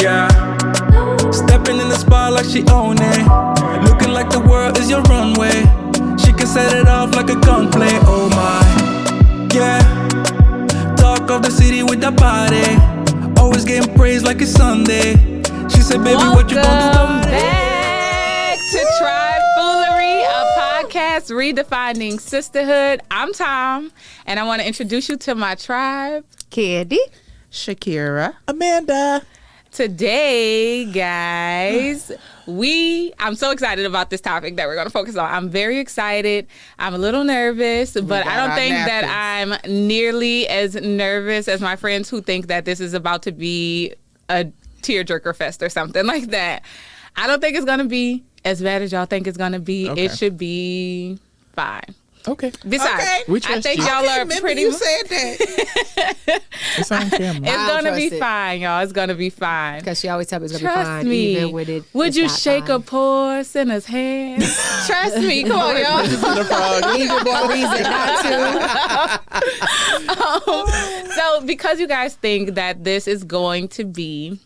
Yeah. Stepping in the spot like she own it. Looking like the world is your runway. She can set it off like a gunplay. Oh my. Yeah. Talk of the city with that body. Always getting praised like it's Sunday. She said, baby, what you gonna do? Welcome back to Try Foolery, a podcast redefining sisterhood. I'm Tom, and I want to introduce you to my tribe. Candy, Shakira, Amanda. Today, guys, I'm so excited about this topic that we're going to focus on. I'm very excited. I'm a little nervous, but I don't think that I'm nearly as nervous as my friends who think that this is about to be a tearjerker fest or something like that. I don't think it's going to be as bad as y'all think it's going to be. Okay. It should be fine. Okay. Besides, I think y'all are pretty. You said that. It's on camera. It's gonna be fine, y'all. It's gonna be fine. because she always tells me it's gonna Trust be fine, me. even when Would you it's not shake fine. a poor sinner's hand? Trust me. Come on, y'all. Even more reason not to. So, because you guys think that this is going to be.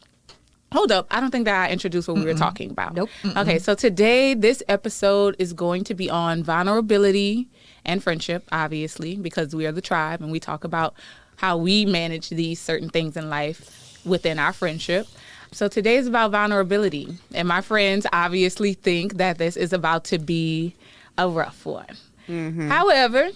Hold up. I don't think that I introduced what we were talking about. Nope. Okay, so today, this episode is going to be on vulnerability and friendship, obviously, because we are the tribe and we talk about how we manage these certain things in life within our friendship. So today is about vulnerability. And my friends obviously think that this is about to be a rough one. Mm-hmm. However,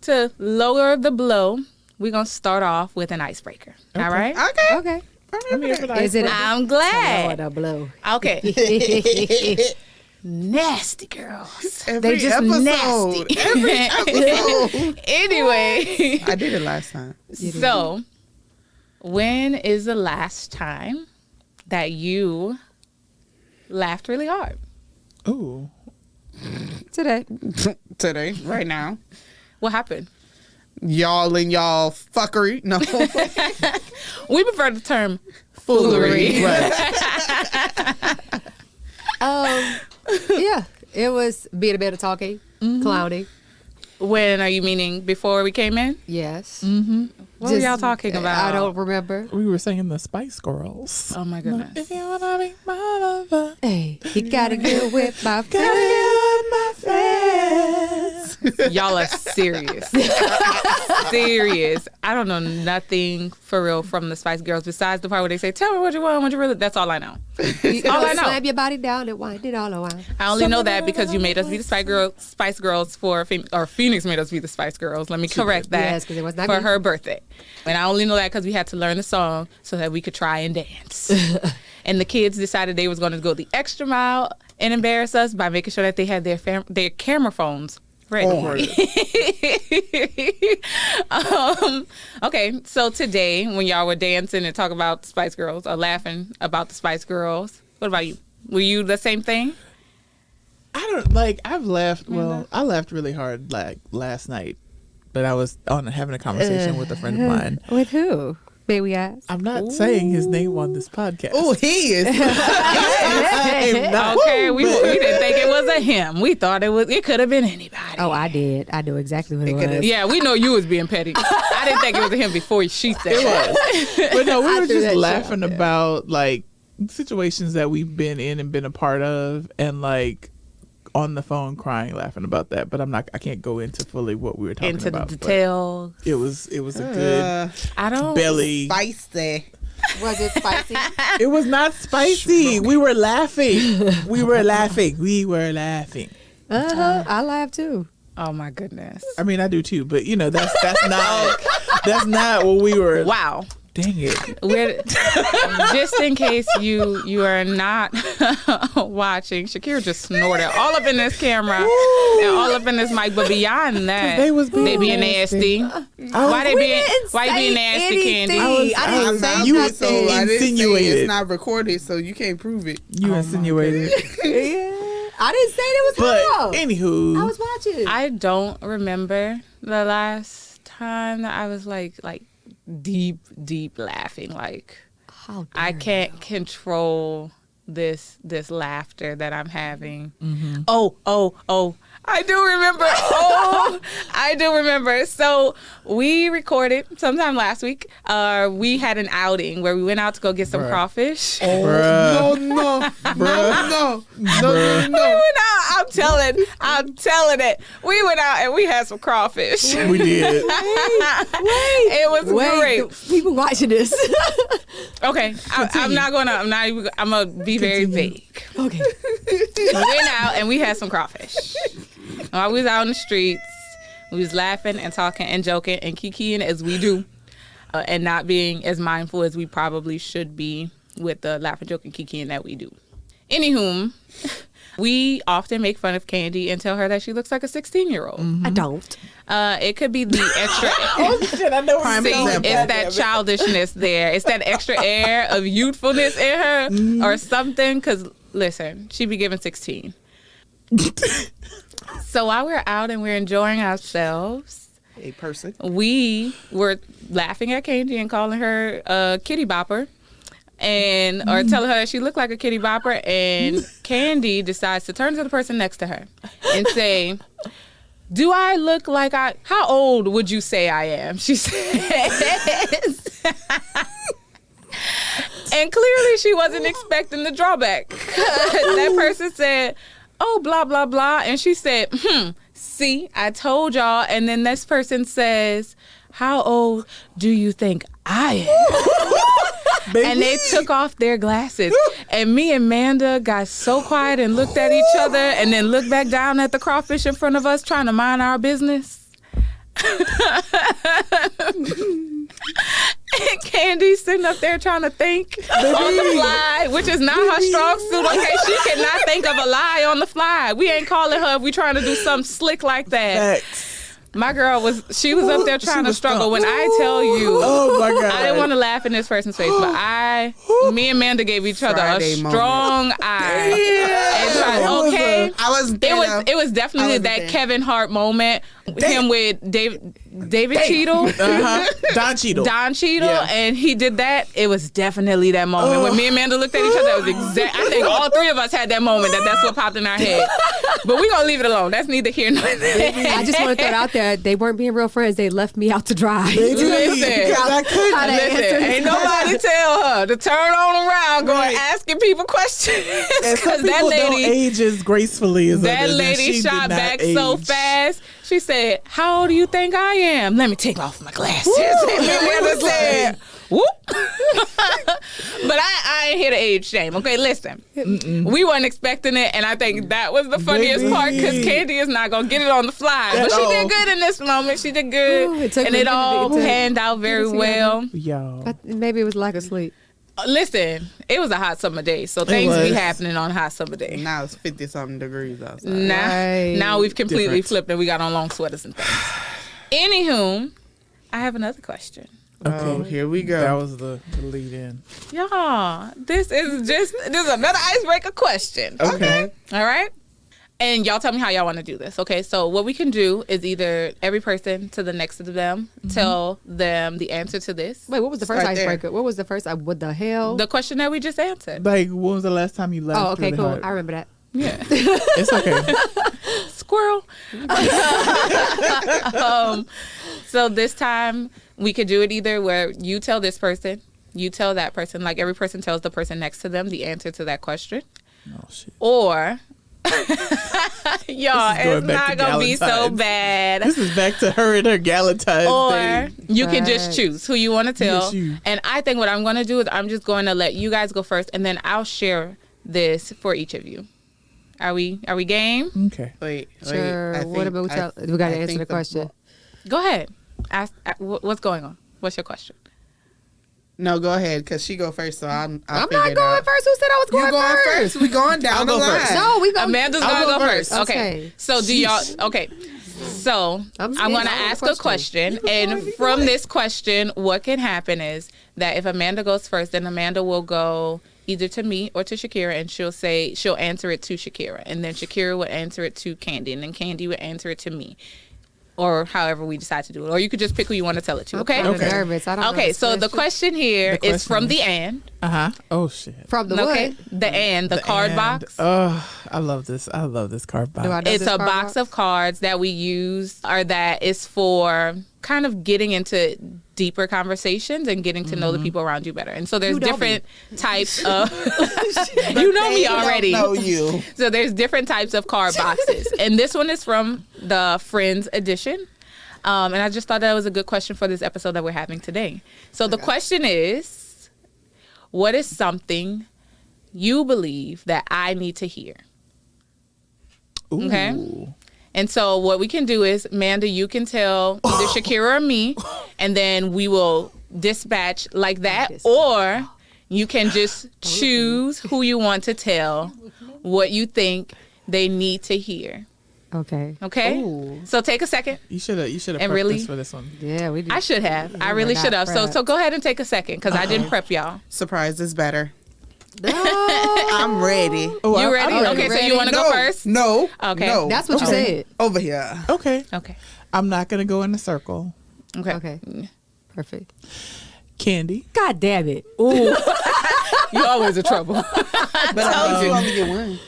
to lower the blow, we're going to start off with an icebreaker. Okay. All right? Okay. I'm here for the Is it? I'm glad. Oh, the blow. Okay. Nasty girls. Every They just episode. nasty. Every episode. Anyway. I did it last time. So, when is the last time that you laughed really hard? Ooh. Today. Today, right now. What happened? Y'all and y'all fuckery. No. We prefer the term foolery. Right. Yeah, it was being a bit of talking, clowning. When are you meaning? Before we came in? Yes. What were y'all talking about? I don't remember. We were singing the Spice Girls. Oh my goodness. If you wanna be my lover, Hey, you gotta get with my gotta friends. get with my friends. Y'all are serious. Serious. I don't know nothing for real from the Spice Girls besides the part where they say, tell me what you want, what you really. That's all I know. All I know. Slam your body down and wind it all around. I only know that because you made us be the Spice Girls for Phoenix made us be the Spice Girls. Let me correct that. Yes, 'cause it was not for me. her birthday. And I only know that because we had to learn the song so that we could try and dance. And the kids decided they was going to go the extra mile and embarrass us by making sure that they had their camera phones ready. Okay, so today when y'all were dancing and talking about the Spice Girls or laughing about the Spice Girls, what about you? Were you the same thing? I've laughed. Well, I laughed really hard like last night, but I was having a conversation with a friend of mine. With who? May we ask? I'm not saying his name on this podcast. Oh, he is. I'm not. Okay, we didn't think it was a him. We thought it could have been anybody. Oh, I did. I knew exactly who it was. Yeah, we know you was being petty. I didn't think it was a him before she said it. But no, we I were threw just that laughing shot, yeah. about like situations that we've been in and been a part of, and like on the phone crying, laughing about that. But I can't go into fully what we were talking Into about. the but details. It was a good I don't. belly. Spicy. Was it spicy? It was not spicy. We were laughing. We were laughing. I laughed too. Oh my goodness. I mean, I do too, but you know that's not what we were. Wow. Dang it. We're, just in case you are not watching, Shakira just snorted all up in this camera and all up in this mic. But beyond that, They was being they being nasty. Why you being nasty, Candy? I didn't say you- nothing. So I didn't say insinuated. it's not recorded, so you can't prove it. You insinuated. Yeah. I didn't say it was But wrong. anywho, I was watching. I don't remember the last time that I was like deep laughing. Like How I dare can't control this laughter that I'm having. Mm-hmm. Oh, I do remember. Oh, I do remember. So we recorded sometime last week. We had an outing where we went out to go get some crawfish. Oh, no. No. We went out. I'm telling it. We went out and we had some crawfish. We did. It was great. People watching this. Okay, I'm gonna be very vague. Okay. We went out and we had some crawfish. While we was out in the streets, we was laughing and talking and joking and kikiing as we do, and not being as mindful as we probably should be with the laughing, joking, kikiing that we do. Anywho, we often make fun of Candy and tell her that she looks like a 16-year-old. I don't. It could be the extra. Oh shit! I know. Prime See, example. it's that childishness there. It's that extra air of youthfulness in her or something. Because, listen, she be giving 16. So while we're out and we're enjoying ourselves, A person. we were laughing at Candy and calling her a kitty bopper. Or telling her that she looked like a kitty bopper. And Candy decides to turn to the person next to her and say, do I look like how old would you say I am? She says. And clearly she wasn't expecting the drawback. That person said, oh, blah, blah, blah. And she said, see, I told y'all. And then this person says, how old do you think I am? Baby. And they took off their glasses. And me and Amanda got so quiet and looked at each other and then looked back down at the crawfish in front of us trying to mind our business. And Candy's sitting up there trying to think on the fly, which is not her strong suit. Okay, she cannot think of a lie on the fly. We ain't calling her if we trying to do something slick like that. Facts. My girl was up there trying to struggle. When I tell you, Oh my god. I didn't want to laugh in this person's face, but me and Amanda gave each other Friday a moment. strong eye. And tried, okay. I wasn't there. It was definitely wasn't that there. Kevin Hart moment. Him with David Cheadle. Don Cheadle. Don Cheadle, Yeah. and he did that. It was definitely that moment when me and Amanda looked at each other. That was exact. I think all three of us had that moment. That's what popped in our head. But we're gonna leave it alone. That's neither here nor there. I just want to throw it out there. They weren't being real friends. They left me out to dry. Listen, Because I couldn't. How they answered listen, ain't nobody tell her to turn on around, going Right. asking people questions. And some Because that people don't lady, age as gracefully as that others, and lady she did shot not back age. so fast. She said, "How old do you think I am? Let me take off my glasses." And Amanda said, "Whoop." But I ain't here to age shame. Okay, listen. We weren't expecting it, and I think that was the funniest Baby. part because Candy is not gonna get it on the fly. At But she all. did good in this moment. She did good, Ooh, it took and me it a minute all to panned out very see well. Y'all. Maybe it was lack of sleep. Listen, it was a hot summer day, so things be was. happening on a hot summer day. Now it's 50-something degrees outside. Right. Now we've completely Different. flipped and we got on long sweaters and things. Anywho, I have another question. Oh, here we go. That was the lead in. Y'all, this is another icebreaker question. Okay. All right? And y'all tell me how y'all want to do this. Okay, so what we can do is either every person to the next of them tell them the answer to this. Wait, what was the first Start there. icebreaker? What was the first? What the hell? The question that we just answered. Like, when was the last time you laughed? Oh, okay, really cool. hard? I remember that. Yeah. It's okay. Squirrel. So this time we could do it either where you tell this person, you tell that person, like every person tells the person next to them the answer to that question. Oh shit. Or y'all, This is going it's back not to gonna be so Galentine's. bad. This is back to her and her Galentine's Or Day. you can just Right. choose who you want to tell. choose. And I think what I'm going to do is I'm just going to let you guys go first, and then I'll share this for each of you. Are we game? Okay. Wait. Sure. I What think- about I- we got to I answer think the question. Go ahead. Ask what's going on. What's your question? No, go ahead, because she go first, so I'll I'm figure not it going out. first. Who said I was You going going first? first. We going down I'll the go line. first. No, we go. Amanda's I'll gonna go go first. first. Okay. Okay. So do y'all? Okay. So I'm I'm gonna scared. ask a question, and from this question, what can happen is that if Amanda goes first, then Amanda will go either to me or to Shakira, and she'll answer it to Shakira, and then Shakira would answer it to Candy, and then Candy would answer it to me. or however we decide to do it. Or you could just pick who you want to tell it to, okay? I'm nervous. I don't know Okay, this so the question here The is from question the is- and. Oh shit. From the Okay, what? the and, the card And- box. Oh, I love this. I love this card box. Do I know It's this a card box of cards that we use, or that is for kind of getting into deeper conversations and getting to know the people around you better. And so there's You know different types of you know me already. Know you. So there's different types of card boxes. And this one is from the Friends edition. And I just thought that was a good question for this episode that we're having today. So the question is, what is something you believe that I need to hear? Ooh. Okay. And so what we can do is, Amanda, you can tell either Shakira or me, and then we will dispatch like that, or you can just choose who you want to tell what you think they need to hear. Okay. Okay? Ooh. So take a second. You should have And prepped really- us for this one. Yeah, we did. I should have. I were really not should have. So prepped. go ahead and take a second, because I didn't prep y'all. Surprise is better. No. I'm ready. Oh, You ready? I'm Okay, so ready. you want to go first? No. Okay. No. That's what you Okay. said. Over here. Okay. Okay. I'm not gonna go in a circle. Okay. Okay. Perfect. Candy. God damn it. Ooh. You always in trouble. But I think you only get one.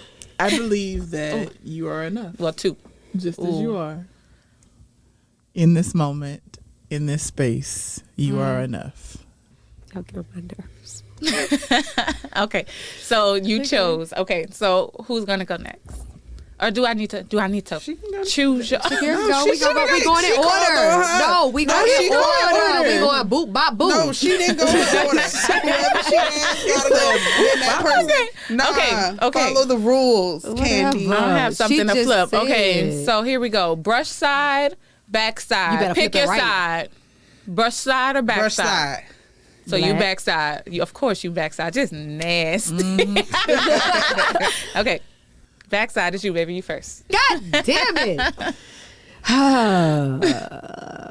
I believe that you are enough, Well, two. just as you are. In this moment, in this space, you are enough. Y'all get on my nerves. Okay. So you chose. Okay. So who's gonna go next? Or do I need to She can go. choose your Here we No, go. she We going should've in got- she order. called on her. No, we No, going she in called on order. her. We going boop, bop, boop. No, she didn't go in order. Whoever she asked gotta go win that person. Nah, Okay. follow the rules, Candy. I don't have She something to just flip. said- Okay, so here we go. Brush side, back side. You better Pick flip it your right. side. Brush side or back Brush side? side. So you Black. back side. You, of course you back side. Just nasty. Okay. Back side is you, baby. You first. God damn it.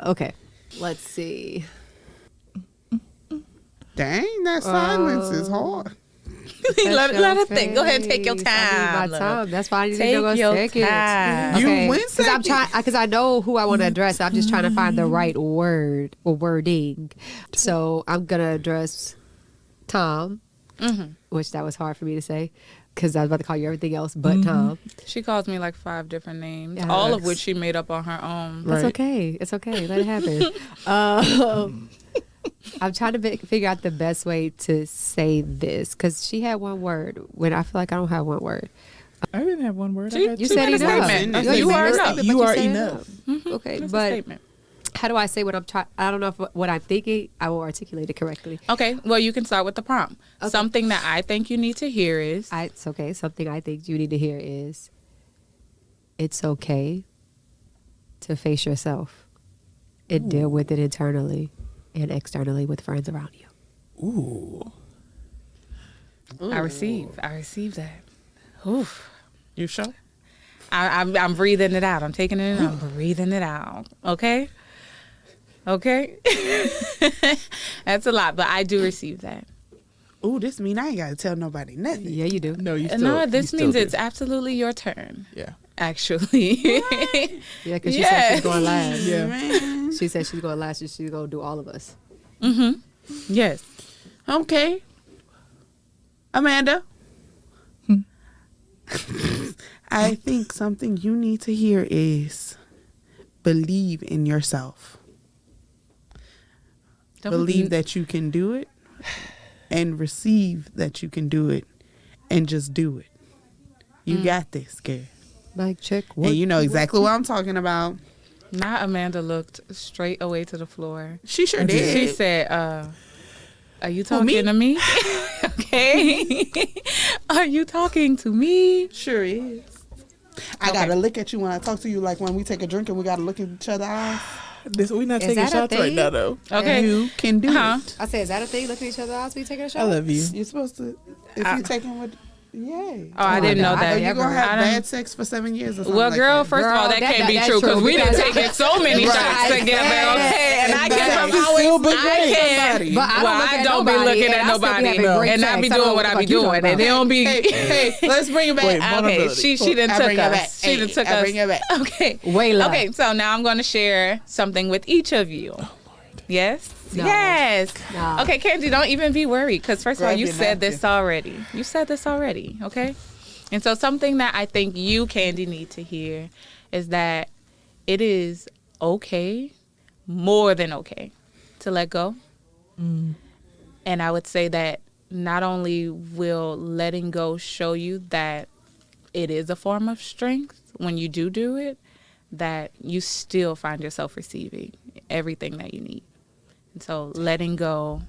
Okay. Let's see. Dang, that silence is hard. let her think. Go ahead and take your Face. I need time. my love. time. That's why I need Take to go your second. time. You Okay. win Because I'm second. trying. Because I know who I want to address. I'm just trying to find the right word or wording. So I'm gonna address Tom, which that was hard for me to say because I was about to call you everything else but Tom. She calls me like 5 different names, Yeah. all of which she made up on her own. That's Right. okay. It's okay. Let it happen. I'm trying to figure out the best way to say this because she had one word when I feel like I don't have one word. I didn't have one word. I See? had You two. said made a enough. statement. I You said made you a are statement, enough. but You are said enough. Okay, That's a but statement. how do I say what I'm trying? I don't know if what I'm thinking. I will articulate it correctly. Okay, well, you can start with the prompt. Okay. Something that I think you need to hear is It's okay. Something I think you need to hear is it's okay to face yourself and deal with it internally and externally with friends around you. Ooh. I receive that. Oof. You sure? I'm breathing it out. I'm taking it in. I'm breathing it out. Okay? Okay? That's a lot, but I do receive that. Ooh, this mean I ain't gotta tell nobody nothing. Yeah, you do. No, you still. No, you this still means do. it's absolutely your turn, Yeah. actually. Yeah, because she Yes. said she's going last. Yeah. Man. She said she's going last and she's going to do all of us. Yes. Okay. Amanda. I think something you need to hear is believe in yourself. Believe that you can do it and receive that you can do it and just do it. You got this, girl. Mic check. And you know exactly what I'm talking about. Now Amanda looked straight away to the floor. She sure She did. said, are you me? talking to me? Okay. Are you talking to me? Sure is. I gotta look at you when I talk to you, like when we take a drink and we gotta look at each other eyes. We're not Is taking that a shots right thing? now, though. Okay. You can do Huh? it. I said, is that a thing? Looking at each other eyes when you taking a shot? I love you. You're supposed to, if you're taking with Yay. Oh, I didn't know God. that. Are you gonna have I don't- bad sex for 7 years or something? Well, like girl, that? first of all, Girl, that can't be that's true because true, we done because- taken so many Right. shots together, okay? And I can't. Exactly. Still be I can't. Somebody. But I don't Well, look I at don't be nobody, looking and at I still be nobody having great and I sex. be I don't doing know what I what be you talking doing, and about. they don't be. Hey, let's bring it back. Wait, Okay, vulnerability. she done I took bring it back. us. She done Hey, took I us. bring it back. Okay. Wayla. Okay, so now I'm going to share something with each of you. Yes. No. Yes. No. Okay, Kenji, don't even be worried because first of all, Grab you your said napkin. this already. You said this already. Okay. And so something that I think you, Candy, need to hear is that it is okay, more than okay, to let go. And I would say that not only will letting go show you that it is a form of strength when you do it, that you still find yourself receiving everything that you need. And so letting go,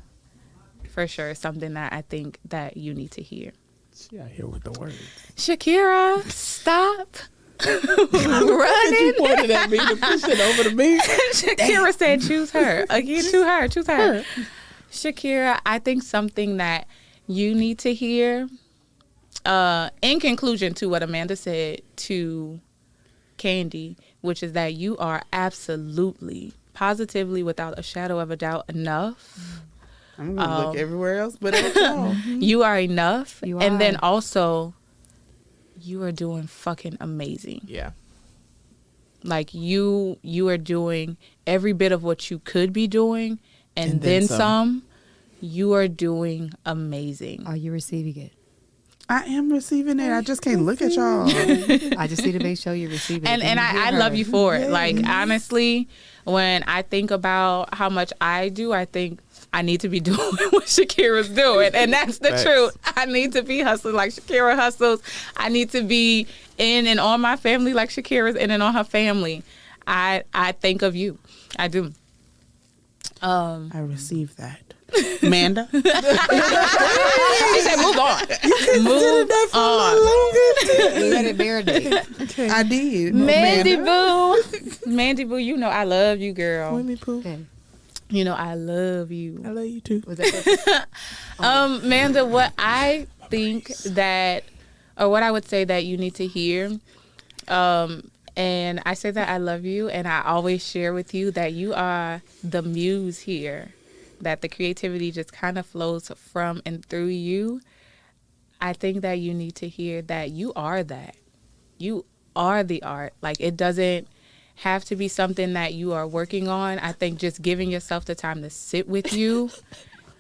for sure, is something that I think that you need to hear. She out here with the words. Shakira, stop You running. pointed at me to push it over to me. Shakira said, choose her. Again, choose her. Shakira, I think something that you need to hear, in conclusion to what Amanda said to Candy, which is that you are absolutely, positively, without a shadow of a doubt, enough. I'm gonna look everywhere else, but at y'all. You are enough. You And then are. also, you are doing fucking amazing. Yeah. Like you are doing every bit of what you could be doing, and, And then then some. some. You are doing amazing. Are you receiving it? I am receiving it. I just can't look at y'all. I just need to make sure you're receiving it. And Did you I hear love her? you for it. Like, honestly, when I think about how much I do, I think I need to be doing what Shakira's doing. And that's the Facts. truth. I need to be hustling like Shakira hustles. I need to be in and on my family like Shakira's in and on her family. I think of you. I do. I received that. Amanda? She said, move on. Move on. Let it marinate. I did. Mandy Amanda. Boo. Mandy Boo, you know I love you, girl. Winnie Pooh. Okay. You know I love you. I love you too. Was that Amanda, what I think that, or what I would say that you need to hear, and I say that I love you, and I always share with you that you are the muse here, that the creativity just kind of flows from and through you. I think that you need to hear that you are that. You are the art. Like, it doesn't have to be something that you are working on. I think just giving yourself the time to sit with you,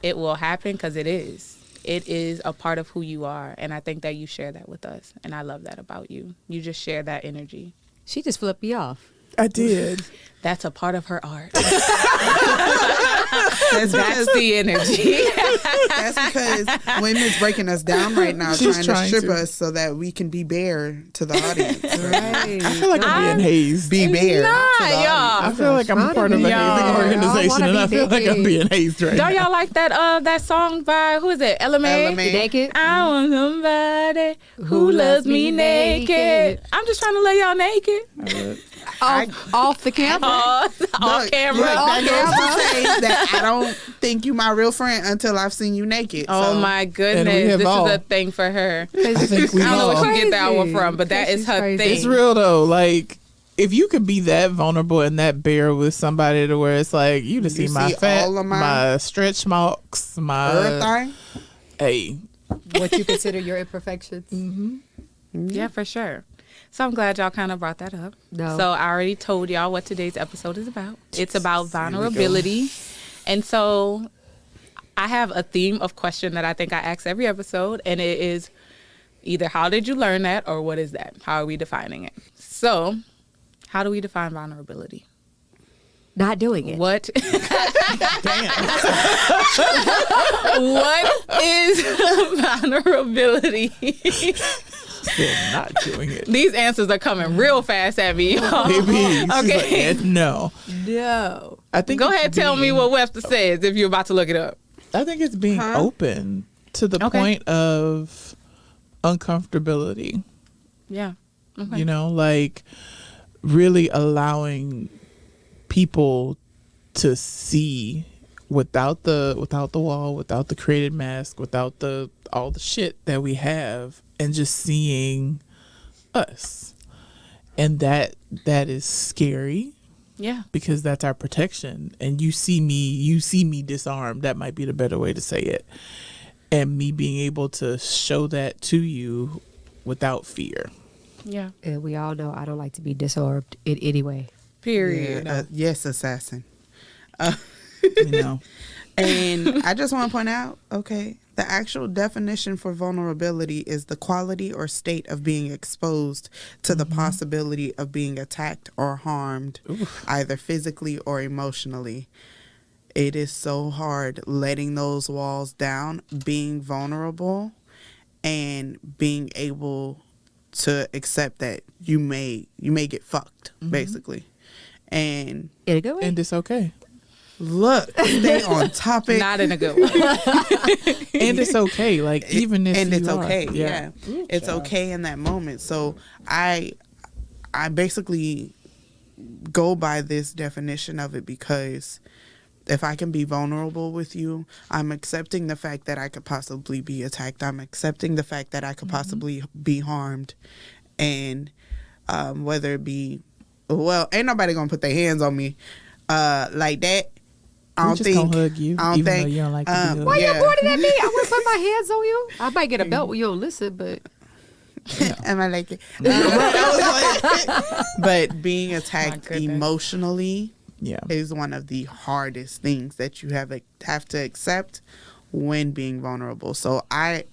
it will happen because it is. It is a part of who you are. And I think that you share that with us. And I love that about you. You just share that energy. She just flipped me off. I did. That's a part of her art. That's That's because, the energy. that's because women's breaking us down right now, She's trying to trying strip to. us so that we can be bare to the audience. Right. I feel like I'm being hazed. Be bare. Not, to the y'all. I feel like I'm Trying to part of be a young. hazing I organization, wanna and I be feel like I'm naked. being hazed right Don't now. y'all like that song by, who is it? Ella Mai? Ella Mai. Naked? I want somebody who loves me naked. I'm just trying to lay y'all naked. Off the camera. Off Look, camera. look, that camera. goes to say that I don't think you my real friend until I've seen you naked. Oh so. my And we goodness, have this all. is a thing for her. I think we I don't know all. where she get that one Crazy. from, but that She's is her crazy. thing. It's real though. Like, if you could be that vulnerable and that bare with somebody to where it's like you to see You my see fat, all of my stretch marks, my Everything. hey, What you consider your imperfections. Yeah, for sure. So I'm glad y'all kind of brought that up. No. So I already told y'all what today's episode is about. It's about vulnerability. And so I have a theme of question that I think I ask every episode, and it is either how did you learn that or what is that? How are we defining it? So how do we define vulnerability? Not doing it. What damn. what is vulnerability? Still not doing it. These answers are coming real fast at me, y'all. Maybe. She's like, Okay. no. No. I think Go it's ahead, tell me being- what Webster says if you're about to look it up. I think it's being open to the Okay. point of uncomfortability. Yeah. Okay. You know, like really allowing people to see without the wall, without the created mask, without the all the shit that we have and just seeing us. And that is scary Yeah. because that's our protection. And you see me disarmed. That might be the better way to say it. And me being able to show that to you without fear. Yeah. And we all know I don't like to be disarmed in any way. Period. Yes, assassin. You know. And I just want to point out, okay, the actual definition for vulnerability is the quality or state of being exposed to the possibility of being attacked or harmed, either physically or emotionally. It is so hard letting those walls down, being vulnerable, and being able to accept that you may get fucked, basically. And In a good way. And it's okay. look, stay on topic. Not in a good way. And it's okay. Like, even if and you it's are. okay. Yeah. It's okay in that moment. So I basically go by this definition of it because if I can be vulnerable with you, I'm accepting the fact that I could possibly be attacked. I'm accepting the fact that I could possibly be harmed. And whether it be, well, ain't nobody gonna put their hands on me like that. I don't just think. gonna hug you, I don't even think. though you don't like to be hugged. Why yeah. you pointing at me? I wouldn't put my hands on you. I might get a belt when you don't listen, but Am I like it? But being attacked goodness. emotionally Yeah. is one of the hardest things that you have to accept when being vulnerable. So I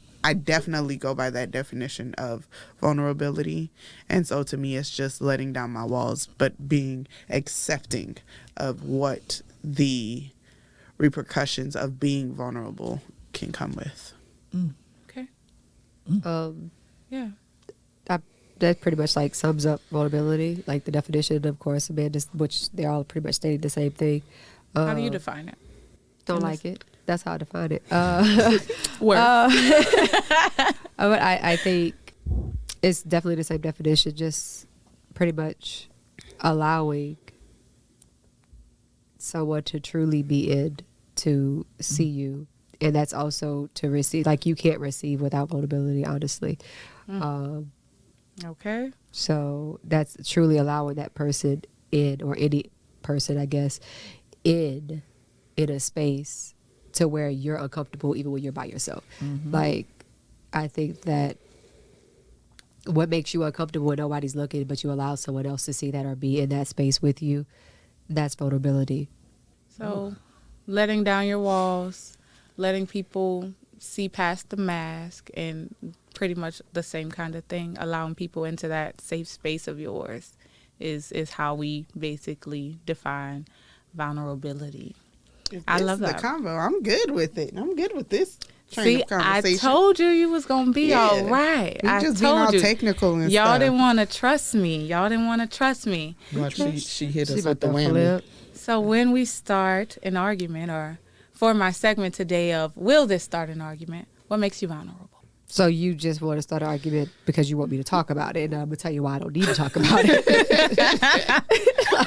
definitely go by that definition of vulnerability. And so to me, it's just letting down my walls, but being accepting of what the repercussions of being vulnerable can come with. Okay. yeah, Yeah. that pretty much like sums up vulnerability. Like the definition, of course, Amanda, which they're all pretty much stating the same thing. How do you define it? Don't like it. That's how I define it. Word. But I think it's definitely the same definition, just pretty much allowing someone to truly be in, to see you. And that's also to receive. Like, you can't receive without vulnerability, honestly. Okay. So that's truly allowing that person in, or any person, I guess, in a space to where you're uncomfortable even when you're by yourself. Like, I think that what makes you uncomfortable when nobody's looking, but you allow someone else to see that or be in that space with you, that's vulnerability. So, letting down your walls, letting people see past the mask, and pretty much the same kind of thing, allowing people into that safe space of yours is how we basically define vulnerability. I love that. The combo. I'm good with it. I'm good with this train See, of conversation. I told you was gonna be Yeah. all right. We I just being told all you. technical and Y'all stuff. didn't want to trust me. Watch, she hit She us with about the to whammy. flip. So when we start an argument, or for my segment today of will this start an argument, what makes you vulnerable? So you just want to start an argument because you want me to talk about it, and I'm gonna tell you why I don't need to talk about it.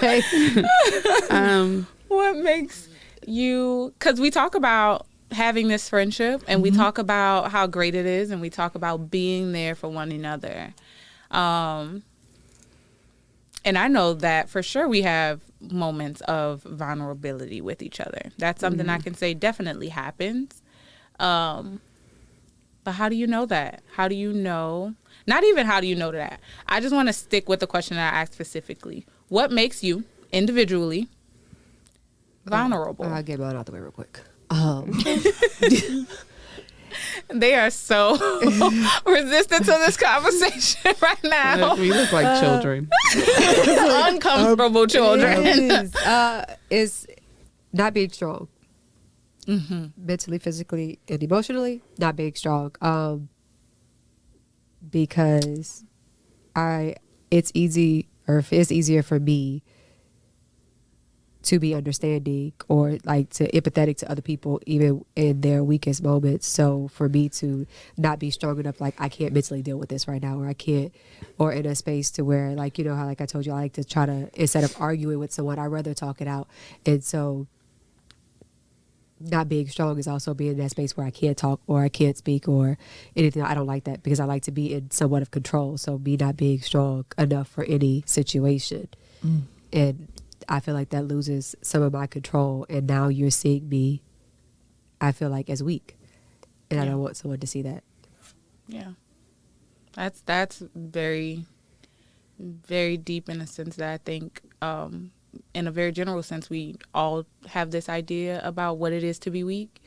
Like, What makes you, because we talk about having this friendship, and we talk about how great it is, and we talk about being there for one another. And I know that for sure we have moments of vulnerability with each other. That's something I can say definitely happens. But how do you know that? How do you know? Not even how do you know that. I just want to stick with the question that I asked specifically. What makes you individually vulnerable? I'll get mine out the way real quick. They are so resistant to this conversation right now. We look like children. Uncomfortable children. Is not being strong. Mentally, physically, and emotionally, not being strong. Because it's easier for me to be understanding, or like to empathetic to other people, even in their weakest moments. So for me to not be strong enough, like I can't mentally deal with this right now, or I can't, or in a space to where, like, you know how, like I told you, I like to try to, instead of arguing with someone, I'd rather talk it out. And so not being strong is also being in that space where I can't talk or I can't speak or anything. I don't like that because I like to be in somewhat of control. So me not being strong enough for any situation. And I feel like that loses some of my control. And now you're seeing me, I feel like, as weak. And I don't want someone to see that. Yeah. That's very, very deep in a sense that I think, in a very general sense, we all have this idea about what it is to be weak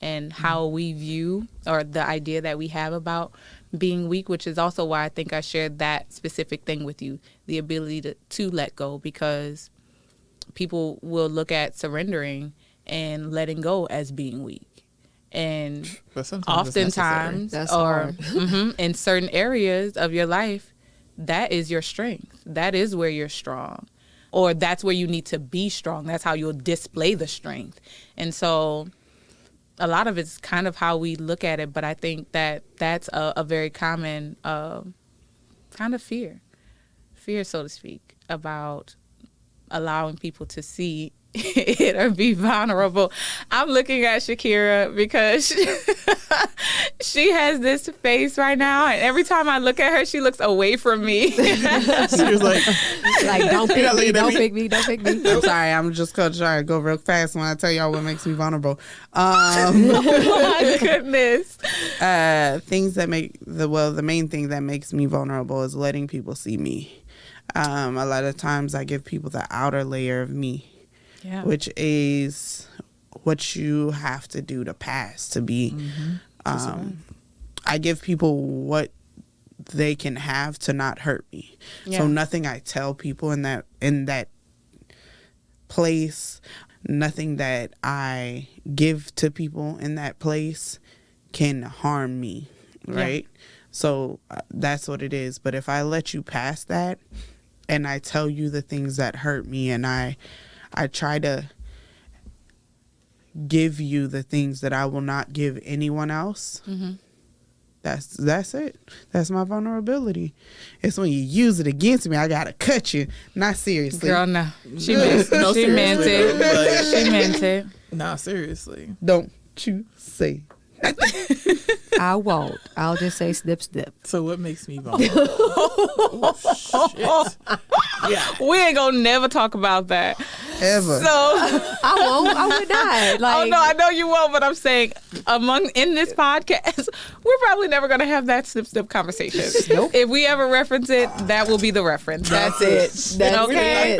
and how we view, or the idea that we have about being weak, which is also why I think I shared that specific thing with you, the ability to let go, because people will look at surrendering and letting go as being weak. And oftentimes, That's or hard. in certain areas of your life, that is your strength. That is where you're strong, or that's where you need to be strong. That's how you'll display the strength. And so a lot of it's kind of how we look at it. But I think that that's a very common kind of fear, so to speak, about allowing people to see it or be vulnerable. I'm looking at Shakira because she has this face right now, and every time I look at her, she looks away from me. She was like, Don't pick me. I'm sorry, I'm just gonna try to go real fast when I tell y'all what makes me vulnerable. Oh my goodness. Things that make the main thing that makes me vulnerable is letting people see me. A lot of times I give people the outer layer of me, which is what you have to do to pass, to be. I give people what they can have to not hurt me. So nothing I tell people in that place, nothing that I give to people in that place can harm me, right? So that's what it is. But if I let you pass that and I tell you the things that hurt me, and I try to give you the things that I will not give anyone else, that's it. That's my vulnerability. It's when you use it against me, I gotta cut you. Not seriously. Girl, no. She meant it. She meant it. Nah, seriously. Don't you say. I won't. I'll just say snip, snip. So what makes me vulnerable? Oh, shit. Yeah. We ain't gonna never talk about that. Ever. So I won't. I would not. oh no, I know you won't, but I'm saying in this podcast, we're probably never gonna have that snip snip conversation. Nope. If we ever reference it, that will be the reference. That's it. That's okay.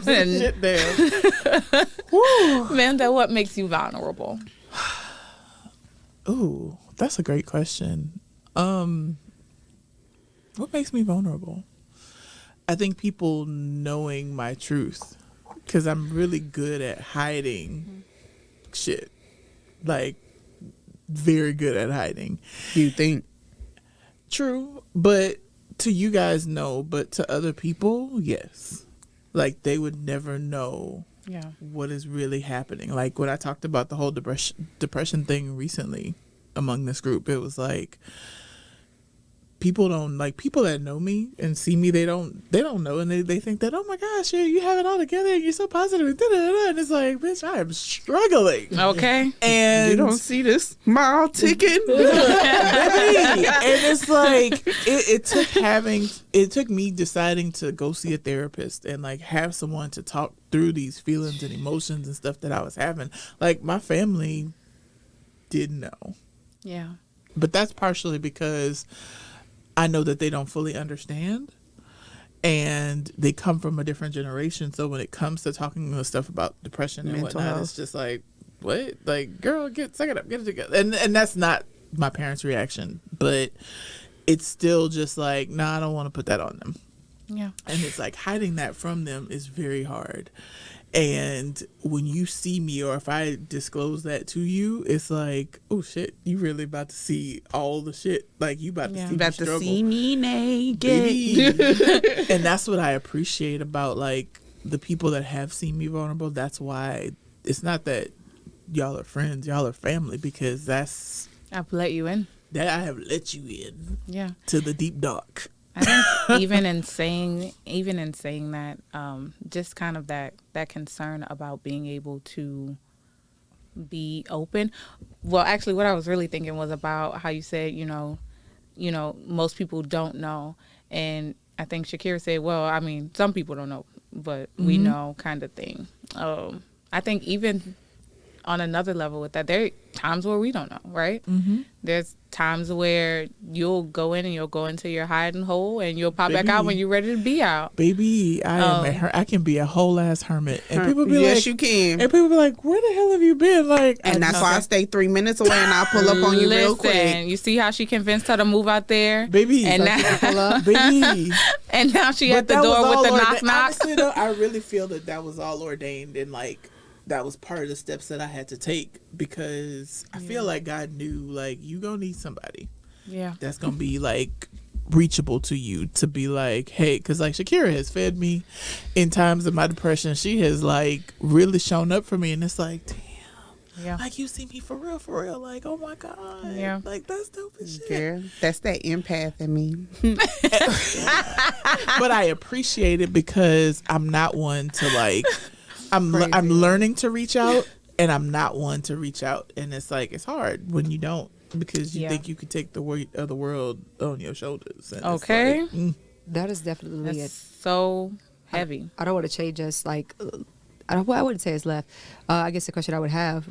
Shit down. Amanda, what makes you vulnerable? Ooh, that's a great question. What makes me vulnerable? I think people knowing my truth, because I'm really good at hiding shit. Like, very good at hiding. You think? True, but to you guys, no. But to other people, yes. Like, they would never know what is really happening. Like, when I talked about the whole depression thing recently among this group, it was like, people that know me and see me, they don't know, and they think that, oh my gosh, you have it all together and you're so positive, and it's like, bitch, I am struggling. Okay. And you don't see this mile ticking. And it's like, it took me deciding to go see a therapist and like have someone to talk through these feelings and emotions and stuff that I was having. Like, my family did know. Yeah. But that's partially because I know that they don't fully understand, and they come from a different generation. So when it comes to talking and stuff about depression and Mental whatnot, health. it's just like, what? Like, girl, suck it up, get it together. And that's not my parents' reaction, but it's still just like, nah, I don't want to put that on them. Yeah. And it's like, hiding that from them is very hard. And when you see me, or if I disclose that to you, it's like, oh shit, you really about to see all the shit. Like, you about to see me About struggle. to see me naked. Baby. And that's what I appreciate about like the people that have seen me vulnerable. That's why it's not that y'all are friends, y'all are family, because I've let you in. that I have let you in to the deep dark. I think even in saying that, just kind of that concern about being able to be open. Well, actually, what I was really thinking was about how you said, most people don't know. And I think Shakira said, well, I mean, some people don't know, but we know, kind of thing. I think even on another level with that, there are times where we don't know, right? There's times where you'll go in and you'll go into your hiding hole and you'll pop back out when you're ready to be out. Baby, I can be a whole ass hermit. And people be yes, like, you can. And people be like, where the hell have you been? Like, And that's why I stay 3 minutes away and I'll pull up on you real quick. You see how she convinced her to move out there? Baby. And now, baby. and now she at the door with the knock knock. Honestly, though, I really feel that was all ordained and like that was part of the steps that I had to take because I feel like God knew like you gonna need somebody that's gonna be like reachable to you to be like, hey, because like Shakira has fed me in times of my depression. She has like really shown up for me, and it's like, damn, like you see me for real, like, oh my God, like that's dope as shit. Girl, that's that empath in me. But I appreciate it because I'm not one to like. I'm learning to reach out, and I'm not one to reach out, and it's like it's hard when you don't because you think you could take the weight of the world on your shoulders. And okay, like, that is definitely so heavy. I don't want to change us. Like, I wouldn't say it's left. I guess the question I would have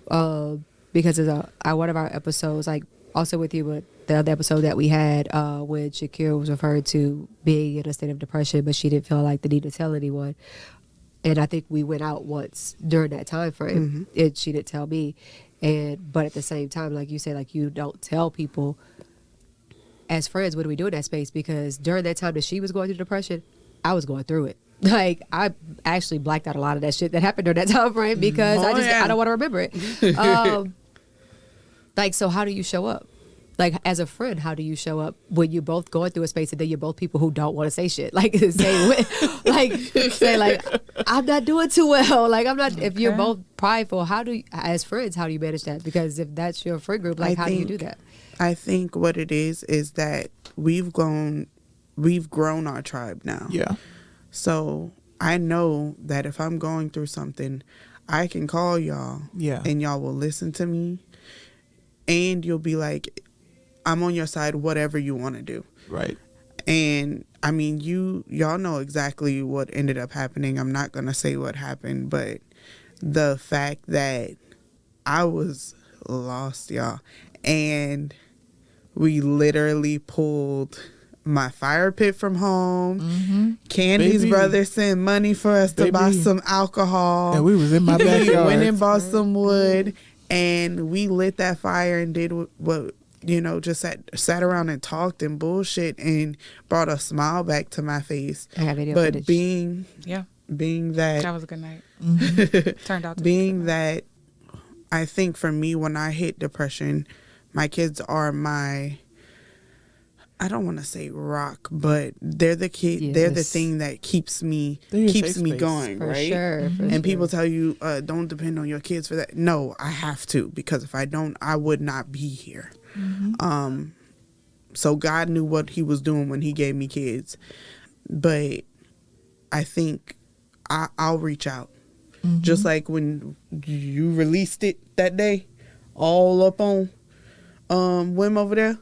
because of one of our episodes, like also with you, but the other episode that we had when Shakira was referred to being in a state of depression, but she didn't feel like the need to tell anyone. And I think we went out once during that time frame, and she didn't tell me. But at the same time, like you said, like you don't tell people. As friends, what do we do in that space? Because during that time that she was going through depression, I was going through it. Like I actually blacked out a lot of that shit that happened during that time frame because I don't want to remember it. Like, so how do you show up? Like, as a friend, how do you show up when you're both going through a space and then you're both people who don't want to say shit? Like, say, I'm not doing too well. Like, I'm not, if you're both prideful, as friends, how do you manage that? Because if that's your friend group, like, how do you do that? I think what it is that we've grown our tribe now. Yeah. So I know that if I'm going through something, I can call y'all. Yeah. And y'all will listen to me. And you'll be like, I'm on your side, whatever you want to do. Right. And I mean, y'all know exactly what ended up happening. I'm not going to say what happened, but the fact that I was lost, y'all. And we literally pulled my fire pit from home. Candy's brother sent money for us to buy some alcohol. And we was in my backyard. We went and bought some wood. And we lit that fire and did what just sat around and talked and bullshit and brought a smile back to my face. I have video but footage. being that was a good night. Turned out to being that, I think for me when I hit depression, my kids are I don't want to say rock, but they're the kid. Yes. They're the thing that keeps me going, for right? Sure, for and sure. people tell you, don't depend on your kids for that. No, I have to, because if I don't, I would not be here. So God knew what He was doing when He gave me kids, but I think I'll reach out, just like when you released it that day, all up on Wim over there.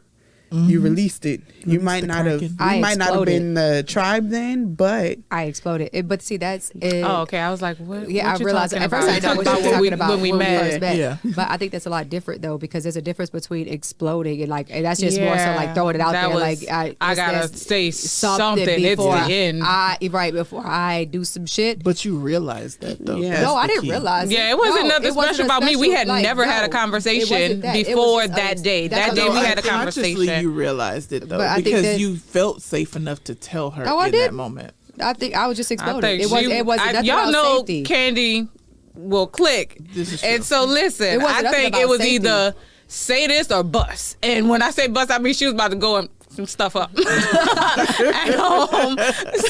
You released it. You might not have. You might not have been the tribe then, but I exploded. But see, that's it. Oh, okay. I was like, what? Yeah, what I realized at first I didn't know what you were talking about when we met. Yeah. But I think that's a lot different though, because there's a difference between exploding and and that's just more so like throwing it out there. Like I gotta say something. It's the end. Before I do some shit. But you realized that though. Yeah. No, I didn't realize. Yeah, it wasn't nothing special about me. We had never had a conversation before that day. That day we had a conversation. You realized it though, but because you felt safe enough to tell her in that moment. I think I was just exploded. It wasn't nothing y'all about know safety. Candy will click. This is true. And so listen, I think it was either say this or bust. And when I say bust, I mean she was about to go and some stuff up at home.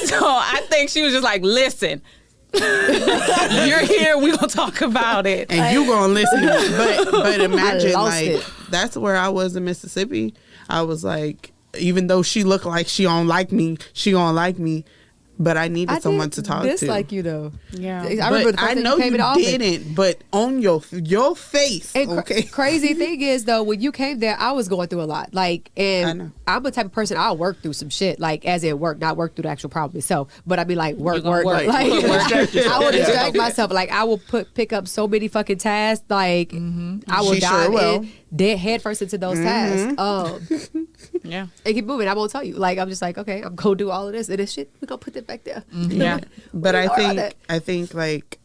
So I think she was just like, listen. You're here, we gonna talk about it. And you gonna listen to it. But imagine that's where I was in Mississippi. I was like, even though she looked like she don't like me, but I needed someone to talk to. Dislike you though. Yeah. I remember the first I time know you came in the office. didn't, but on your face. And okay. crazy thing is though, when you came there, I was going through a lot. Like, I and know. I'm the type of person I'll work through some shit. Like, as in work, not work through the actual problem itself. But I'd be like, work. work. Like, Work. I would distract Yeah. myself. Like, I will pick up so many fucking tasks. Like, I will She dive sure will. in dead head first into those tasks. Yeah. And keep moving. I won't tell you. Like, I'm just like, okay, I'm gonna do all of this and this shit. We're gonna put it back there. Yeah. But We I know about think that. like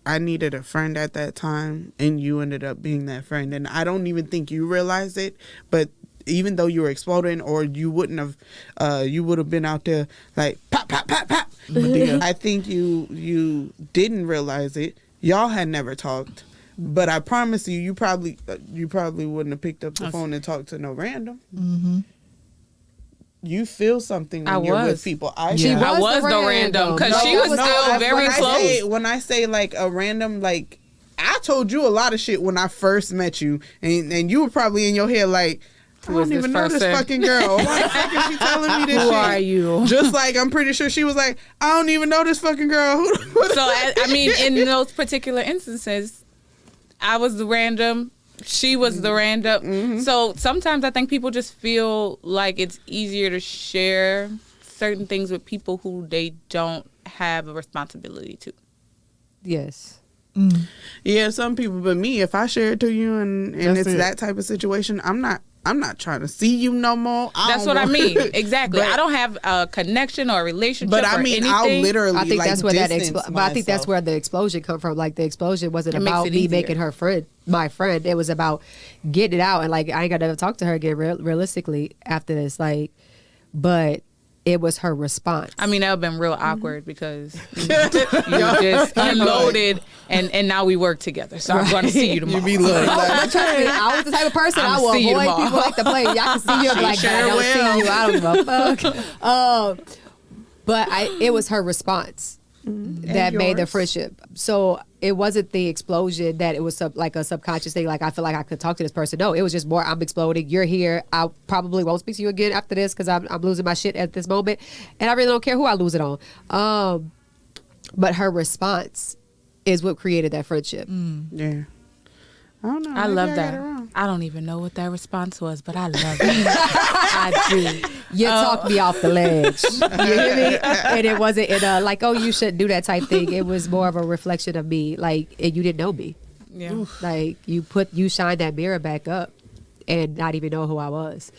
I needed a friend at that time, and you ended up being that friend. And I don't even think you realized it, but even though you were exploding, or you wouldn't have, you would have been out there like pop, pop, pop, pop. I think you didn't realize it. Y'all had never talked, but I promise you, you probably wouldn't have picked up the phone and talked to no random. You feel something when you're with people. She I was was the the random because random. she No, was no, still very close. When I say like a random, like I told you a lot of shit when I first met you, and you were probably in your head like, I Who don't is this even know this person? fucking girl. Why the fuck is she telling me this Who shit? are you? Just like I'm pretty sure she was like, I don't even know this fucking girl. So I mean, in those particular instances, I was the random. She was the random. So sometimes I think people just feel like it's easier to share certain things with people who they don't have a responsibility to. Yes. Yeah, some people, but me, if I share it to you and That's it's it. that type of situation, I'm not trying to see you no more. That's what I mean. Exactly. I don't have a connection or a relationship. But I or mean, anything. I'll literally. I think like, that's where that. distance But I think that's myself. where the explosion come from. Like the explosion wasn't It makes about it me easier. making her my friend. It was about getting it out, and like I ain't got to talk to her again realistically after this. Like, but it was her response. I mean, that would have been real awkward because you just unloaded and now we work together. So I'm going to see you tomorrow. You be looking like, But trust me, I was the type of person I'ma I will see you avoid tomorrow. people like to play. Y'all can see you and be like, Sure I don't will. see you. I don't give a fuck. But it was her response that made the yours. friendship. So it wasn't the explosion that it was like a subconscious thing. Like I feel like I could talk to this person. No, it was just more. I'm exploding. You're here. I probably won't speak to you again after this because I'm losing my shit at this moment, and I really don't care who I lose it on. But her response is what created that friendship. yeah. I don't know. I Maybe love got that. it wrong. I don't even know what that response was, but I love it. I do. You talked me off the ledge. You hear me? And it wasn't in a like, oh, you shouldn't do that type thing. It was more of a reflection of me. Like, and you didn't know me. Yeah. Like you shined that mirror back up and not even know who I was.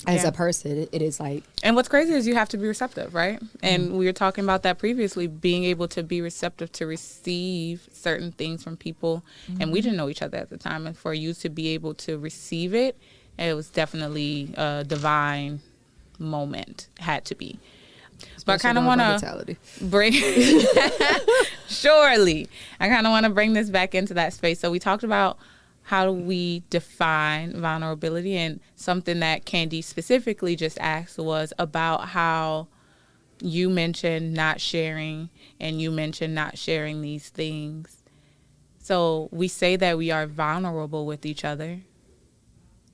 As Yeah. a person, it is like And what's crazy is you have to be receptive, right? And we were talking about that previously, being able to be receptive to receive certain things from people. And we didn't know each other at the time. And for you to be able to receive it, it was definitely a divine moment. Had to be. But I kind of want to mentality. bring surely I kind of want to bring this back into that space. So we talked about how do we define vulnerability, and something that Candy specifically just asked was about how you mentioned not sharing, and you mentioned not sharing these things. So we say that we are vulnerable with each other.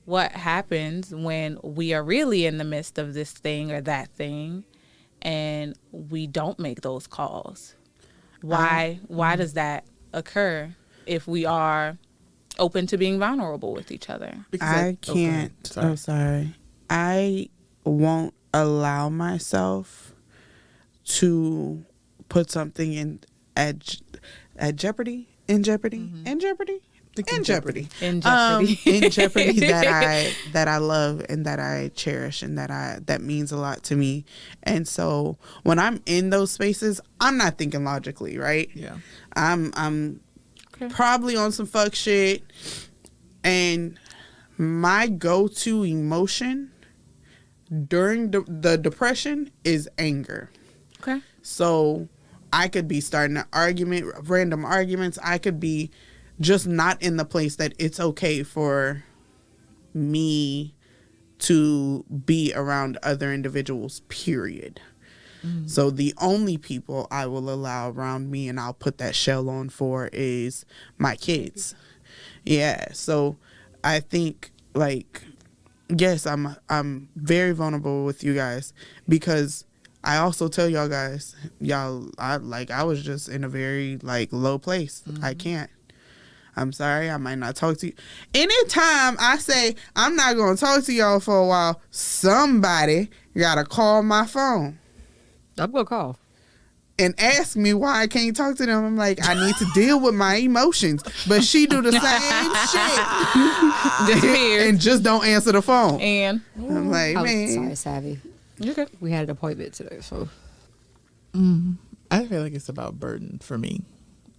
What happens when we are really in the midst of this thing or that thing and we don't make those calls? Why does that occur if we are open to being vulnerable with each other? Because I can't. Sorry. I'm sorry. I won't allow myself to put something in at jeopardy. In jeopardy. In jeopardy. In jeopardy. In jeopardy. In jeopardy that I love and that I cherish and that means a lot to me. And so when I'm in those spaces, I'm not thinking logically, right? Yeah. I'm Okay. probably on some fuck shit, and my go-to emotion during the depression is anger. Okay. So I could be starting an argument, random arguments. I could be just not in the place that it's okay for me to be around other individuals, period. So the only people I will allow around me and I'll put that shell on for is my kids. Yeah. So I think like, yes, I'm very vulnerable with you guys because I also tell y'all guys, I was just in a very like low place. I can't. I'm sorry, I might not talk to you. Anytime I say I'm not going to talk to y'all for a while, somebody got to call my phone I'm going to call. and ask me why I can't talk to them. I'm like, I need to deal with my emotions. But she do the same shit. Disappeared. And just don't answer the phone. And I'm like, Oh, man. sorry, Savvy. okay. We had an appointment today, so. I feel like it's about burden for me.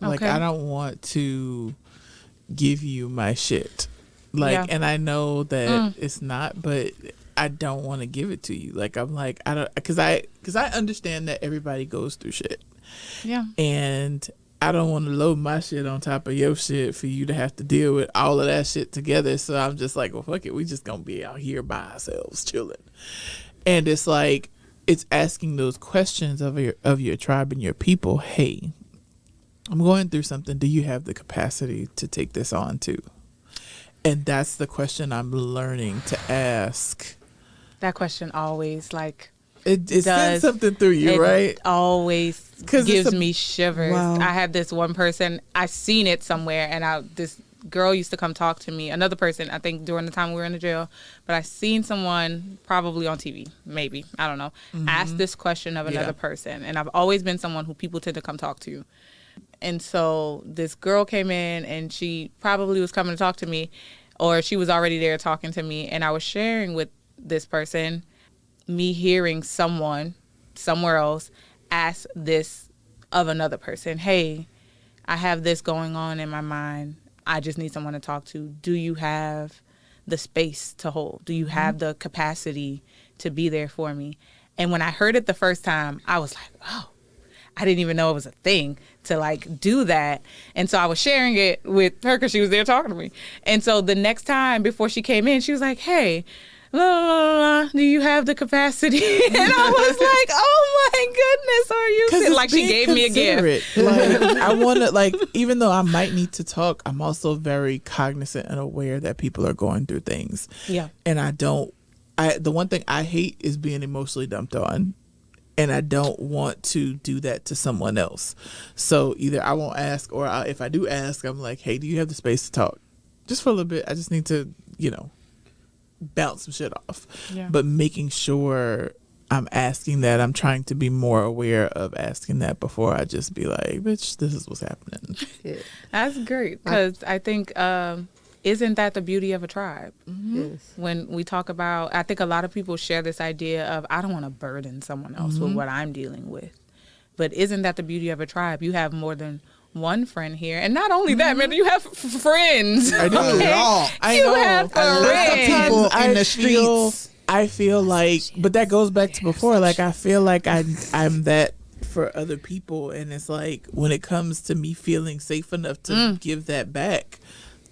Like, Okay. I don't want to give you my shit. Like, Yeah. and I know that it's not, but I don't want to give it to you. Like, I'm like, I don't, because I understand that everybody goes through shit. Yeah. And I don't want to load my shit on top of your shit for you to have to deal with all of that shit together. So I'm just like, well, fuck it. We just going to be out here by ourselves chilling. And it's like, it's asking those questions of your tribe and your people. Hey, I'm going through something. Do you have the capacity to take this on too? And that's the question I'm learning to ask. That question always like It does sends something through you, it right? always 'Cause gives it's a- me shivers. Wow. I had this one person, I seen it somewhere, and this girl used to come talk to me. Another person, I think during the time we were in the jail, but I seen someone probably on TV, maybe, I don't know, ask this question of another person. And I've always been someone who people tend to come talk to. And so this girl came in and she probably was coming to talk to me, or she was already there talking to me. And I was sharing with this person me hearing someone somewhere else ask this of another person. Hey, I have this going on in my mind. I just need someone to talk to. Do you have the space to hold? Do you have the capacity to be there for me? And when I heard it the first time, I was like, oh, I didn't even know it was a thing to like do that. And so I was sharing it with her because she was there talking to me. And so the next time before she came in, she was like, hey, la, la, la, la, do you have the capacity? And I was like, oh my goodness, are you Because like she gave me a gift. Like, I want to, like, even though I might need to talk, I'm also very cognizant and aware that people are going through things. Yeah. And the one thing I hate is being emotionally dumped on. And I don't want to do that to someone else. So either I won't ask, or if I do ask, I'm like, hey, do you have the space to talk? Just for a little bit. I just need to, bounce some shit off. Yeah. But making sure I'm asking that, I'm trying to be more aware of asking that before I just be like, bitch, this is what's happening. Yeah. That's great because I think isn't that the beauty of a tribe? Yes. When we talk about, I think a lot of people share this idea of I don't want to burden someone else with what I'm dealing with. But isn't that the beauty of a tribe? You have more than one friend here. And not only that, man, you have friends. I do. Okay? I You know. have A lot of friends. people in I the feel- streets. I feel like, but that goes back to before. Like, I feel like I'm that for other people, and it's like when it comes to me feeling safe enough to give that back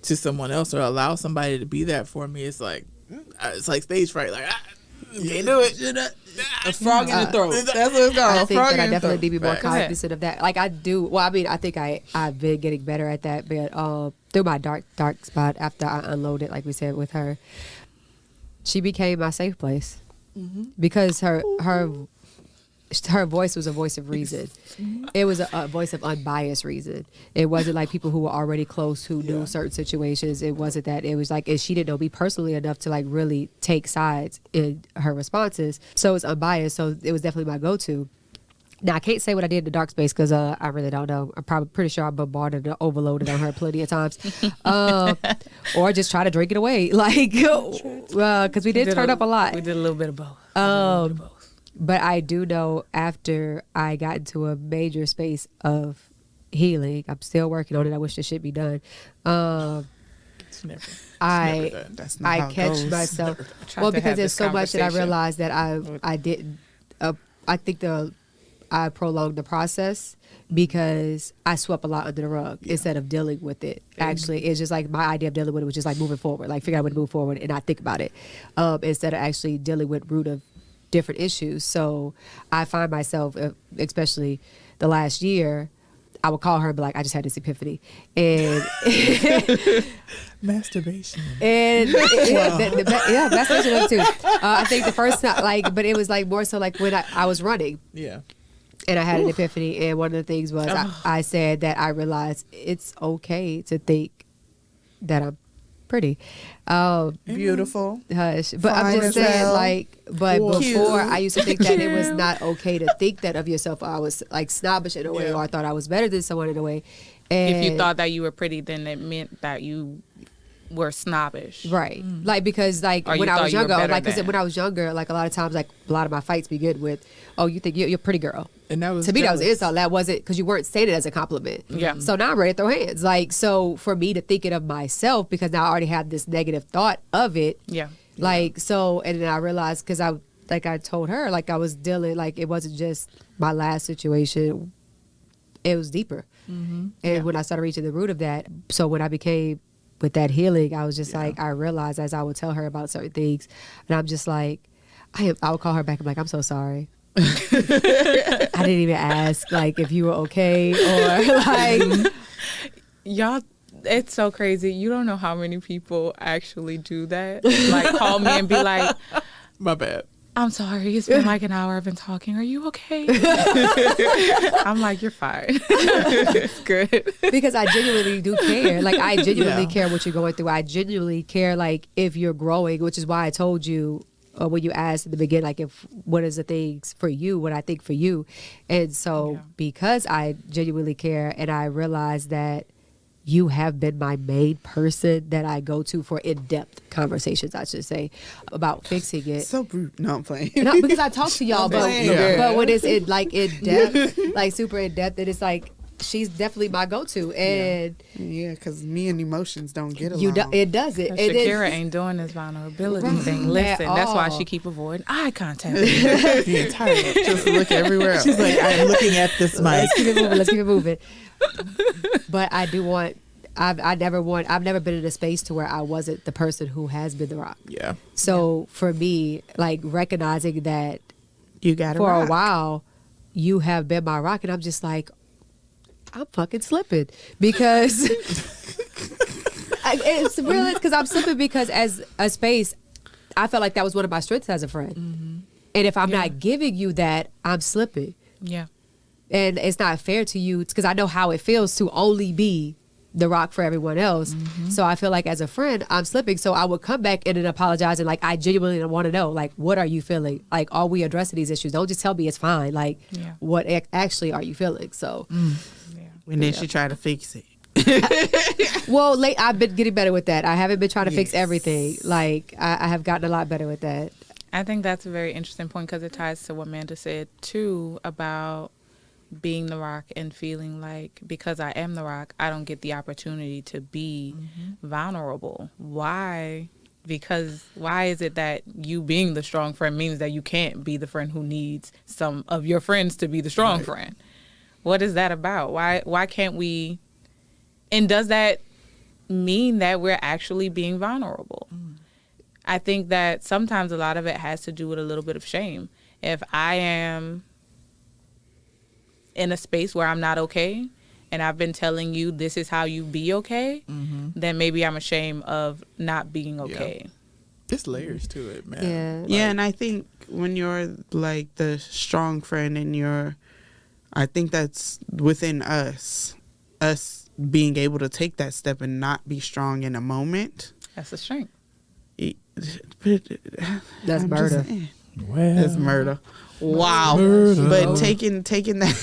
to someone else or allow somebody to be that for me, it's like stage fright. Like, you can't do it. A frog in the throat. That's what it's called. I A think frog that I in the definitely throat. need to be more Right. cognizant of that. Like I do. Well, I mean, I think I've been getting better at that. But through my dark spot after I unloaded, like we said with her, she became my safe place because her voice was a voice of reason. It was a voice of unbiased reason. It wasn't like people who were already close who knew certain situations. It wasn't that. It was like, and she didn't know me personally enough to like really take sides in her responses. So it was unbiased. So it was definitely my go-to. Now I can't say what I did in the dark space because I really don't know. I'm probably pretty sure I bombarded and overloaded on her plenty of times, or just try to drink it away, like because we did turn up a lot. We did a little bit of both. But I do know after I got into a major space of healing, I'm still working on it. I wish this should be done. It's never I done. That's not how I it catch goes. myself. Tried Well, to because have there's this so much that I conversation. realized that I didn't. I think I prolonged the process because I swept a lot under the rug instead of dealing with it. Actually, it's just like my idea of dealing with it was just like moving forward, like figure out how to move forward and not think about it, instead of actually dealing with root of different issues. So I find myself, especially the last year, I would call her and be like, I just had this epiphany. And Masturbation. And yeah, masturbation too. I think the first time, but it was like more so like when I was running. Yeah. And I had an epiphany. And one of the things was I said that I realized it's okay to think that I'm pretty. Beautiful. Hush. But Fine I'm just as saying, well. but Cute. before I used to think that it was not okay to think that of yourself. Or I was like snobbish in a way, or I thought I was better than someone in a way. And If you thought that you were pretty, then it meant that you were snobbish. right. Like, because like Or when you I thought was you were younger, better like, because than. when I was younger, like a lot of times, like a lot of my fights begin with, oh, you think you're a pretty girl. And that was To me, that was an jealous. insult. That wasn't, because you weren't saying it as a compliment. Yeah. So now I'm ready to throw hands. Like, so for me to think it of myself, because now I already have this negative thought of it. Yeah. Like, so, and then I realized, because I told her, like, I was dealing, like, it wasn't just my last situation. It was deeper. Mm-hmm. And when I started reaching the root of that, so when I became with that healing, I was just like, I realized as I would tell her about certain things, and I'm just like, I would call her back. I'm like, I'm so sorry. I didn't even ask, like, if you were okay, or like, Y'all, it's so crazy. You don't know how many people actually do that. Like, call me and be like, My bad. I'm sorry. It's been like an hour I've been talking. Are you okay? I'm like, you're fine. It's good. because I genuinely do care. Like, I genuinely care what you're going through. I genuinely care, like, if you're growing, which is why I told you when you asked in the beginning, like, what is the things for you, what I think for you. And so because I genuinely care, and I realize that you have been my main person that I go to for in-depth conversations, I should say, about fixing it. So rude. No, I'm playing. No, because I talk to y'all, but Yeah. but when it's in depth, like super in depth, and it's like she's definitely my go-to, and Yeah, because me and emotions don't get along. it does it. And then- Shakira ain't doing this vulnerability Right. thing. At Listen, that's why all. she keep avoiding eye contact. The entire Just look everywhere else. She's like, I'm looking at this mic. Let's keep it moving. Let's keep it moving. But I do want. I've never been in a space to where I wasn't the person who has been the rock. Yeah. So for me, like, recognizing that You got to for a while you have been my rock, and I'm just like, I'm fucking slipping because it's really because I'm slipping because as a space, I felt like that was one of my strengths as a friend. Mm-hmm. And if I'm not giving you that, I'm slipping. Yeah. And it's not fair to you because I know how it feels to only be the rock for everyone else. Mm-hmm. So I feel like as a friend, I'm slipping. So I would come back and then apologize, and like, I genuinely want to know, like, what are you feeling? Like, are we addressing these issues? Don't just tell me it's fine. Like, what actually are you feeling? So, And then she tried to fix it. well, I've been getting better with that. I haven't been trying to fix Yes. everything. Like, I have gotten a lot better with that. I think that's a very interesting point because it ties to what Amanda said too about being the rock and feeling like because I am the rock, I don't get the opportunity to be vulnerable. Why? Because why is it that you being the strong friend means that you can't be the friend who needs some of your friends to be the strong friend? What is that about? Why can't we? And does that mean that we're actually being vulnerable? I think that sometimes a lot of it has to do with a little bit of shame. If I am in a space where I'm not okay and I've been telling you this is how you be okay, then maybe I'm ashamed of not being okay. There's layers to it, man. Yeah. Yeah, and I think when you're like the strong friend and I think that's within us being able to take that step and not be strong in a moment. That's a strength. That's I'm murder. just saying. Well, It's murder. Wow. Murder. But taking that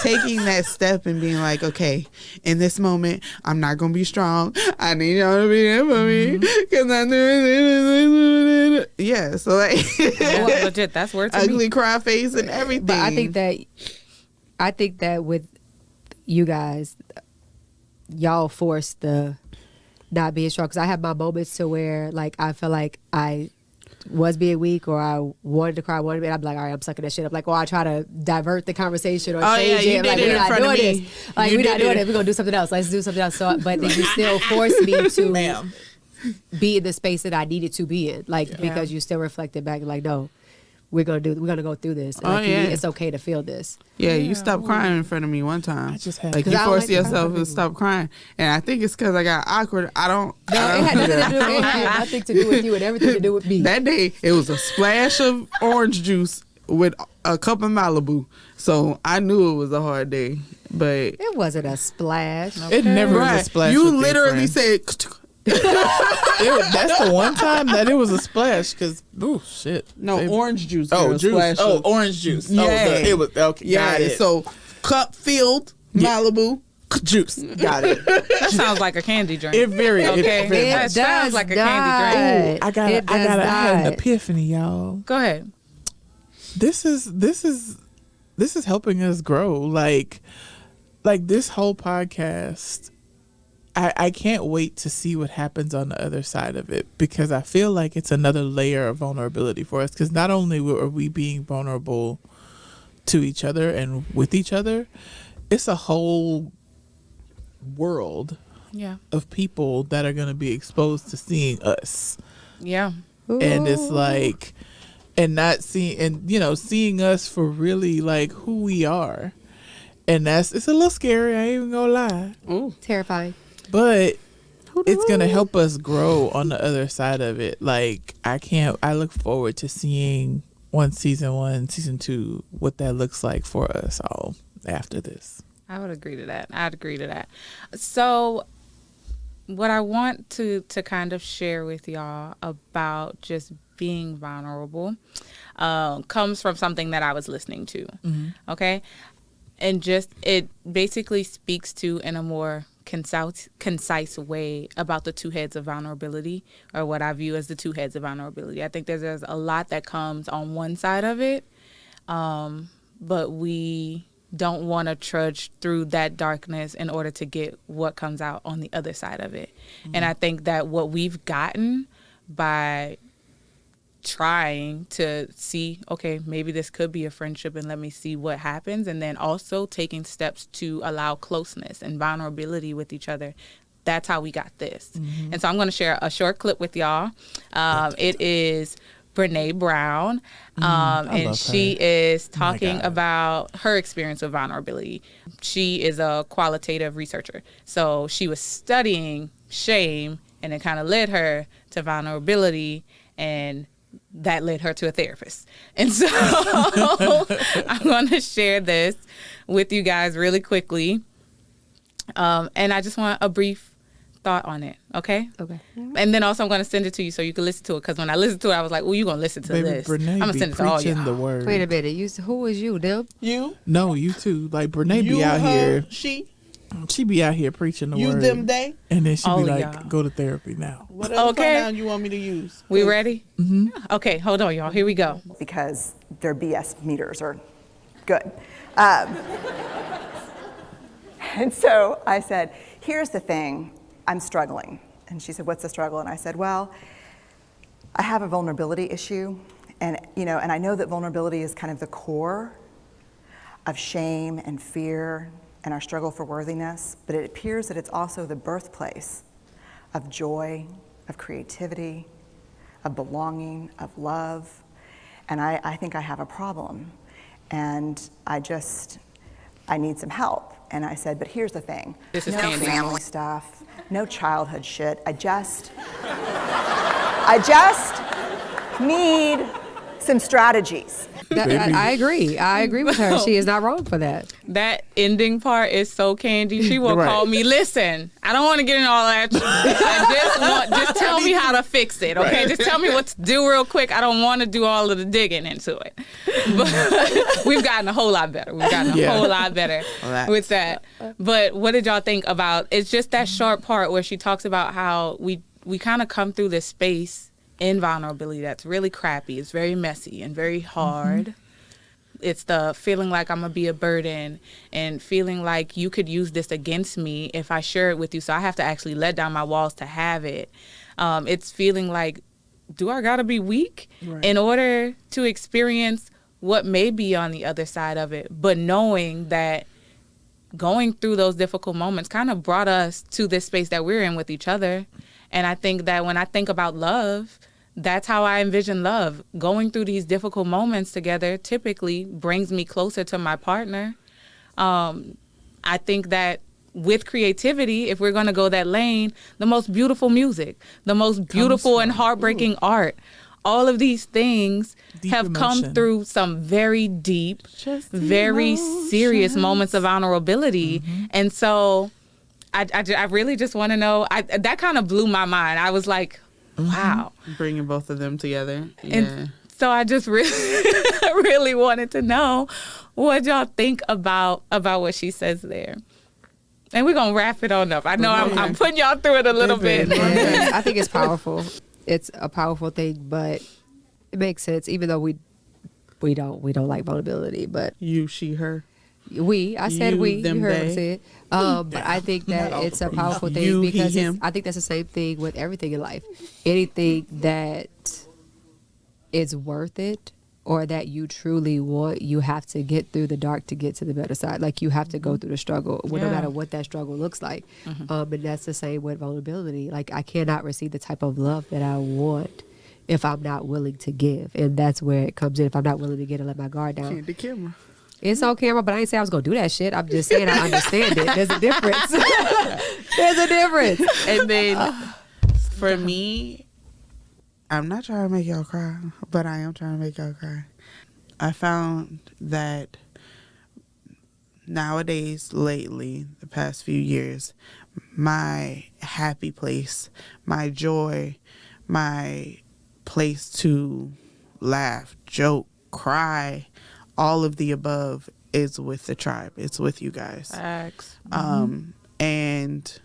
taking that step and being like, okay, in this moment, I'm not gonna be strong. I need y'all to be there for me because I'm doing it. Yeah. So like, Yeah, legit, that's worth to me. ugly cry face and everything. But I think that with you guys, y'all forced the not being strong, because I have my moments to where like I feel like I was being weak or I wanted to cry, I'd be like, all right, I'm sucking that shit up. Like, or I try to divert the conversation or change you it. did Like, it we're in not front of doing me. this. Like, You we're not did doing it. it. We're gonna do something else. Let's do something else. So, but then you still forced me to ma'am. be in the space that I needed to be in, like because you still reflected back, like, no, we're gonna go through this. And Oh, yeah. it's okay to feel this. Yeah, you stopped crying in front of me one time. I just had like Cause you I don't forced like to cry yourself in to front of stop crying, and I think it's because I got awkward. I don't. No, it had nothing to do with you and everything to do with me. That day, it was a splash of orange juice with a cup of Malibu, so I knew it was a hard day. But It wasn't a splash. It never was a right, splash. you with their literally friends. said. That's the one time that it was a splash. Cause shit. No, Baby. orange juice. Oh, girl, juice. splash Oh, of- orange juice. Yeah. Oh, it was okay. Yeah, Got it. so cup filled Malibu. Juice. Got it. That sounds like a candy drink. It very. Okay. It very It That much. sounds does like a not. candy drink. It does I had an not. epiphany, y'all. Go ahead. This is helping us grow. Like this whole podcast. I can't wait to see what happens on the other side of it, because I feel like it's another layer of vulnerability for us. Because not only are we being vulnerable to each other and with each other, it's a whole world Yeah. of people that are going to be exposed to seeing us. Yeah. And it's like, and not seeing, and seeing us for really like who we are. And it's a little scary, I ain't even gonna lie. Terrifying. But it's gonna help us grow on the other side of it. Like I look forward to seeing season 1, season 2, what that looks like for us all after this. I would agree to that. I'd agree to that. So what I want to kind of share with y'all about just being vulnerable comes from something that I was listening to. Okay. And just, it basically speaks to, in a more concise way, about the two heads of vulnerability, or what I view as the two heads of vulnerability. I think there's a lot that comes on one side of it, but we don't want to trudge through that darkness in order to get what comes out on the other side of it. And I think that what we've gotten by trying to see, okay, maybe this could be a friendship and let me see what happens, and then also taking steps to allow closeness and vulnerability with each other. That's how we got this. And so I'm going to share a short clip with y'all. It is Brene Brown, and she is talking about her experience with vulnerability. She is a qualitative researcher, so she was studying shame, and it kind of led her to vulnerability, and that led her to a therapist. And so I'm going to share this with you guys really quickly. And I just want a brief thought on it. Okay. And then also I'm going to send it to you so you can listen to it. Because when I listened to it, I was like, oh, you're going to listen to this. I'm going to send it to all y'all. The word. Wait a minute. Who was you, them? You? No, you too. Like Brene You, be out here. She be out here preaching the you word. them they? And then she be like, y'all. go to therapy now. What other Okay. pronoun you want me to use? We ready? Okay, hold on, y'all. Here we go. Because their BS meters are good. And so I said, here's the thing, I'm struggling. And she said, what's the struggle? And I said, well, I have a vulnerability issue. And I know that vulnerability is kind of the core of shame and fear and our struggle for worthiness, but it appears that it's also the birthplace of joy, of creativity, of belonging, of love. And I think I have a problem. And I need some help. And I said, but here's the thing. This is no Candy. family stuff, no childhood shit. I just need some strategies. I agree. I agree with her. She is not wrong for that. That ending part is so Candy. She will Right. call me. Listen, I don't want to get in all that. Just tell me how to fix it, okay? Just tell me what to do real quick. I don't want to do all of the digging into it. But we've gotten a whole lot better. We've gotten a whole lot better with that. But what did y'all think about? It's just that short part where she talks about how we kind of come through this space in vulnerability that's really crappy. It's very messy and very hard. It's the feeling like I'm going to be a burden and feeling like you could use this against me if I share it with you. So I have to actually let down my walls to have it. It's feeling like, do I got to be weak in order to experience what may be on the other side of it? But knowing that going through those difficult moments kind of brought us to this space that we're in with each other. And I think that when I think about love, that's how I envision love. Going through these difficult moments together typically brings me closer to my partner. I think that with creativity, if we're going to go that lane, the most beautiful music, the most beautiful and heartbreaking art, all of these things have come through some very deep, very serious moments of vulnerability. And so I really just want to know, that kind of blew my mind. I was like, wow. Bringing both of them together. Yeah. And so I just really, really wanted to know what y'all think about what she says there. And we're going to wrap it on up. I know I'm putting y'all through it a little bit. Yeah, I think it's powerful. It's a powerful thing, but it makes sense, even though we don't like vulnerability. But you, she, her. I said you, we. Them, You heard they. what I said. But I think that it's a powerful thing because I think that's the same thing with everything in life. Anything that is worth it or that you truly want, you have to get through the dark to get to the better side. Like, you have to go through the struggle, no matter what that struggle looks like. And that's the same with vulnerability. Like, I cannot receive the type of love that I want if I'm not willing to give. And that's where it comes in. If I'm not willing to get and let my guard down. Candy camera. It's on camera, but I ain't say I was going to do that shit. I'm just saying I understand it. There's a difference. There's a difference. And then for me, I'm not trying to make y'all cry, but I am trying to make y'all cry. I found that nowadays, lately, the past few years, my happy place, my joy, my place to laugh, joke, cry, all of the above is with the tribe. It's with you guys. Facts. And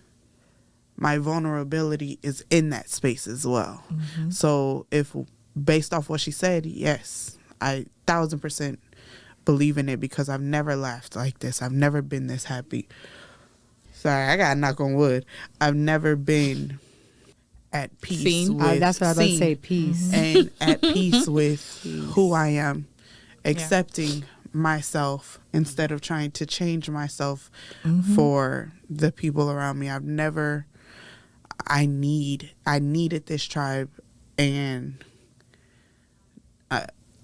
my vulnerability is in that space as well. So if based off what she said, yes, I 1000% believe in it because I've never laughed like this. I've never been this happy. Sorry, I got to knock on wood. I've never been at peace with that's what I was about to say, peace. And at peace with who I am, accepting myself instead of trying to change myself for the people around me. I needed this tribe, and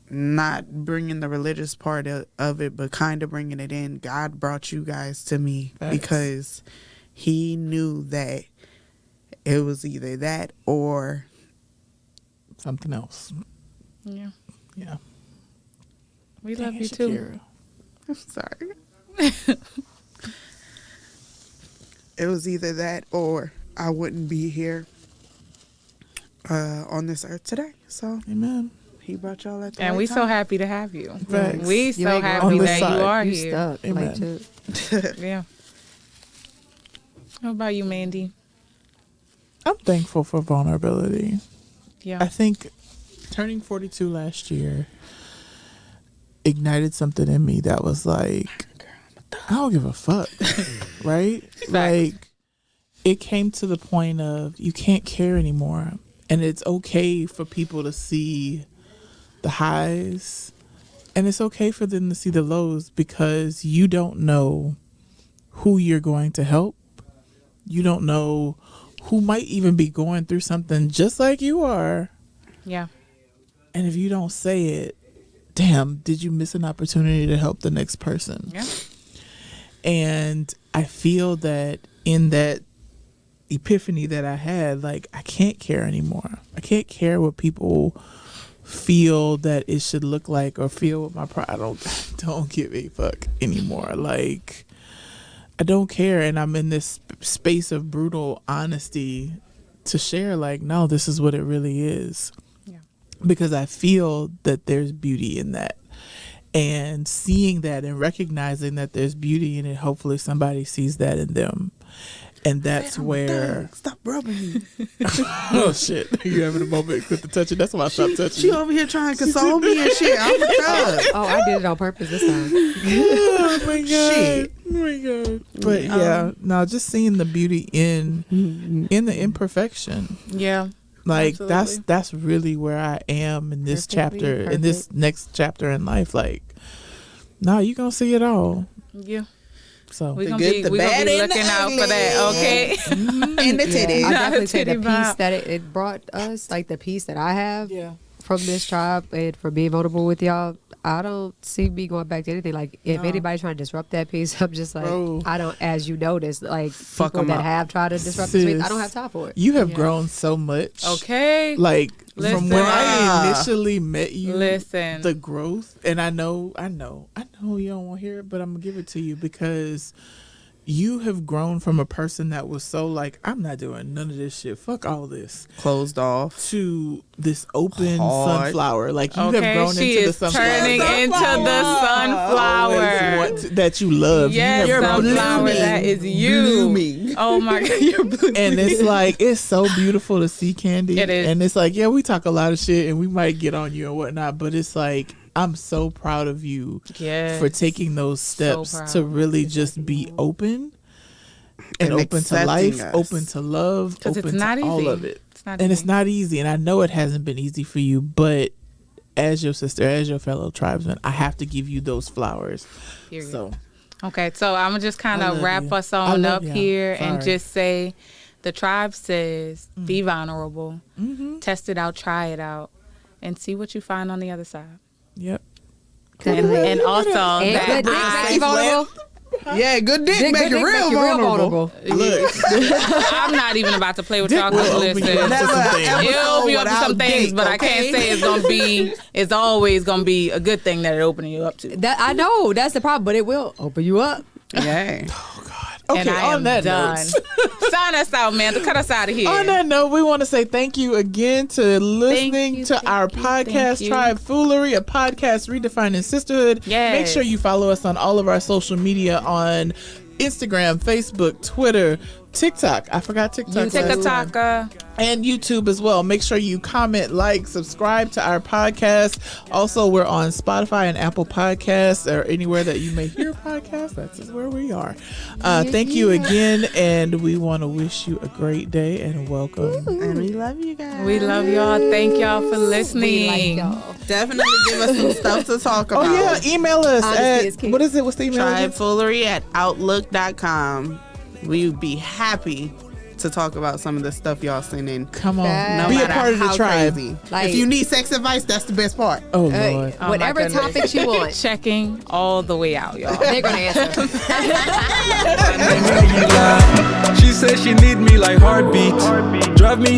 not bringing the religious part of it, but kind of bringing it in. God brought you guys to me because he knew that it was either that or something else. Yeah. Yeah. We love you too. I'm sorry. It was either that or I wouldn't be here on this earth today. So, amen. He brought y'all at the And right we time. so happy to have you. Thanks. We You so ain't happy on this that side. you are You here. stuck. Amen. Like, too. Yeah. How about you, Mandy? I'm thankful for vulnerability. Yeah. I think turning 42 last year ignited something in me that was like, I don't give a fuck. Right? Like, it came to the point of you can't care anymore. And it's okay for people to see the highs. And it's okay for them to see the lows because you don't know who you're going to help. You don't know who might even be going through something just like you are. Yeah. And if you don't say it, damn, did you miss an opportunity to help the next person? Yeah. And I feel that in that epiphany that I had, like, I can't care anymore. I can't care what people feel that it should look like or feel what my pride. I don't give a fuck anymore. Like, I don't care. And I'm in this space of brutal honesty to share, like, no, this is what it really is. Yeah. Because I feel that there's beauty in that. And seeing that and recognizing that there's beauty in it, hopefully somebody sees that in them. And that's where... Stop rubbing me. Oh, shit. You having a moment with the touching. That's why I stopped touching She you. over here trying to console me and shit. I'm a thug. Oh, I did it on purpose this time. Oh, my God. Shit. Oh, my God. But, yeah, no, just seeing the beauty in the imperfection. Yeah. Like, Absolutely. that's really where I am in this Perfectly chapter, in this next chapter in life. Like, no, you going to see it all. Yeah. So We're The gonna good, be, the we gonna bad, be and the looking out for ugly. that, okay? And the titties. I definitely say the Titty peace bop. that it brought us, like the peace that I have Yeah. from this tribe and for being vulnerable with y'all. I don't see me going back to anything. Like if anybody's trying to disrupt that peace, I'm just like, Bro. I don't. As you notice, like Fuck people 'em that up. have tried to disrupt this peace, I Sis, don't have time for it. You have Yeah. grown so much. Okay. Like Listen. from when I initially met you, Listen. the growth, and I know you don't want to hear it, but I'm gonna give it to you because you have grown from a person that was so like, I'm not doing none of this shit. Fuck all this. Closed off. To this open Hard. sunflower. Like you Okay, have grown she into the is sunflower. turning into the sunflower. That you love. Yes, you have grown into sunflower, it. that is you. Blooming. Oh my God, you're blooming. And it's like, it's so beautiful to see, Candy. It is. And it's like, yeah, we talk a lot of shit and we might get on you and whatnot, but it's like, I'm so proud of you Yes. for taking those So steps proud. to really just be open and open to accepting life, us. open to love, 'Cause open it's not to all easy. of it. It's not And it's easy. not easy. And I know it hasn't been easy for you, but as your sister, as your fellow tribesman, I have to give you those flowers. Period. So Okay, so I'm gonna just kind I of love wrap you. us I on love up y'all. here and Sorry. just say the tribe says be vulnerable, test it out, try it out, and see what you find on the other side. yep. And also And that good dick I- make you vulnerable. Yeah, good dick Dick- make good you dick real make you real vulnerable. Look, I'm not even about to play with y'all. will 'Cause open you listen, up to Never some things. ever it'll be go up to some without things, dick, but I can't okay? say it's gonna be. It's always gonna be a good thing that it opening you up to. That I know that's the problem, but it will open you up. Yeah. okay, And I on am that done. note. Sign us out, man. To cut us out of here. On that note, we want to say thank you again to listening you, to thank our you, podcast, thank you. Tribe Foolery, a podcast redefining sisterhood. Yes. Make sure you follow us on all of our social media on Instagram, Facebook, Twitter, TikTok. I forgot TikTok. Take a last time. taka. And YouTube as well. Make sure you comment, like, subscribe to our podcast. Also, we're on Spotify and Apple Podcasts or anywhere that you may hear podcasts. That's just where we are. Thank you again, and we want to wish you a great day and welcome. And we love you guys. We love y'all. Thank y'all for listening. We like y'all. Definitely give us some stuff to talk about. Oh yeah, email us Honesty is key. what is it? What's the email? again? Tribefoolery@outlook.com. We would be happy to talk about some of the stuff y'all send in. Come on, No be a matter part of the how tribe. crazy. Like- if you need sex advice, that's the best part. Oh Lord. Oh, my Whatever goodness. topics you want, Checking all the way out, y'all. they're gonna answer. She said she need me like heartbeats. Drive me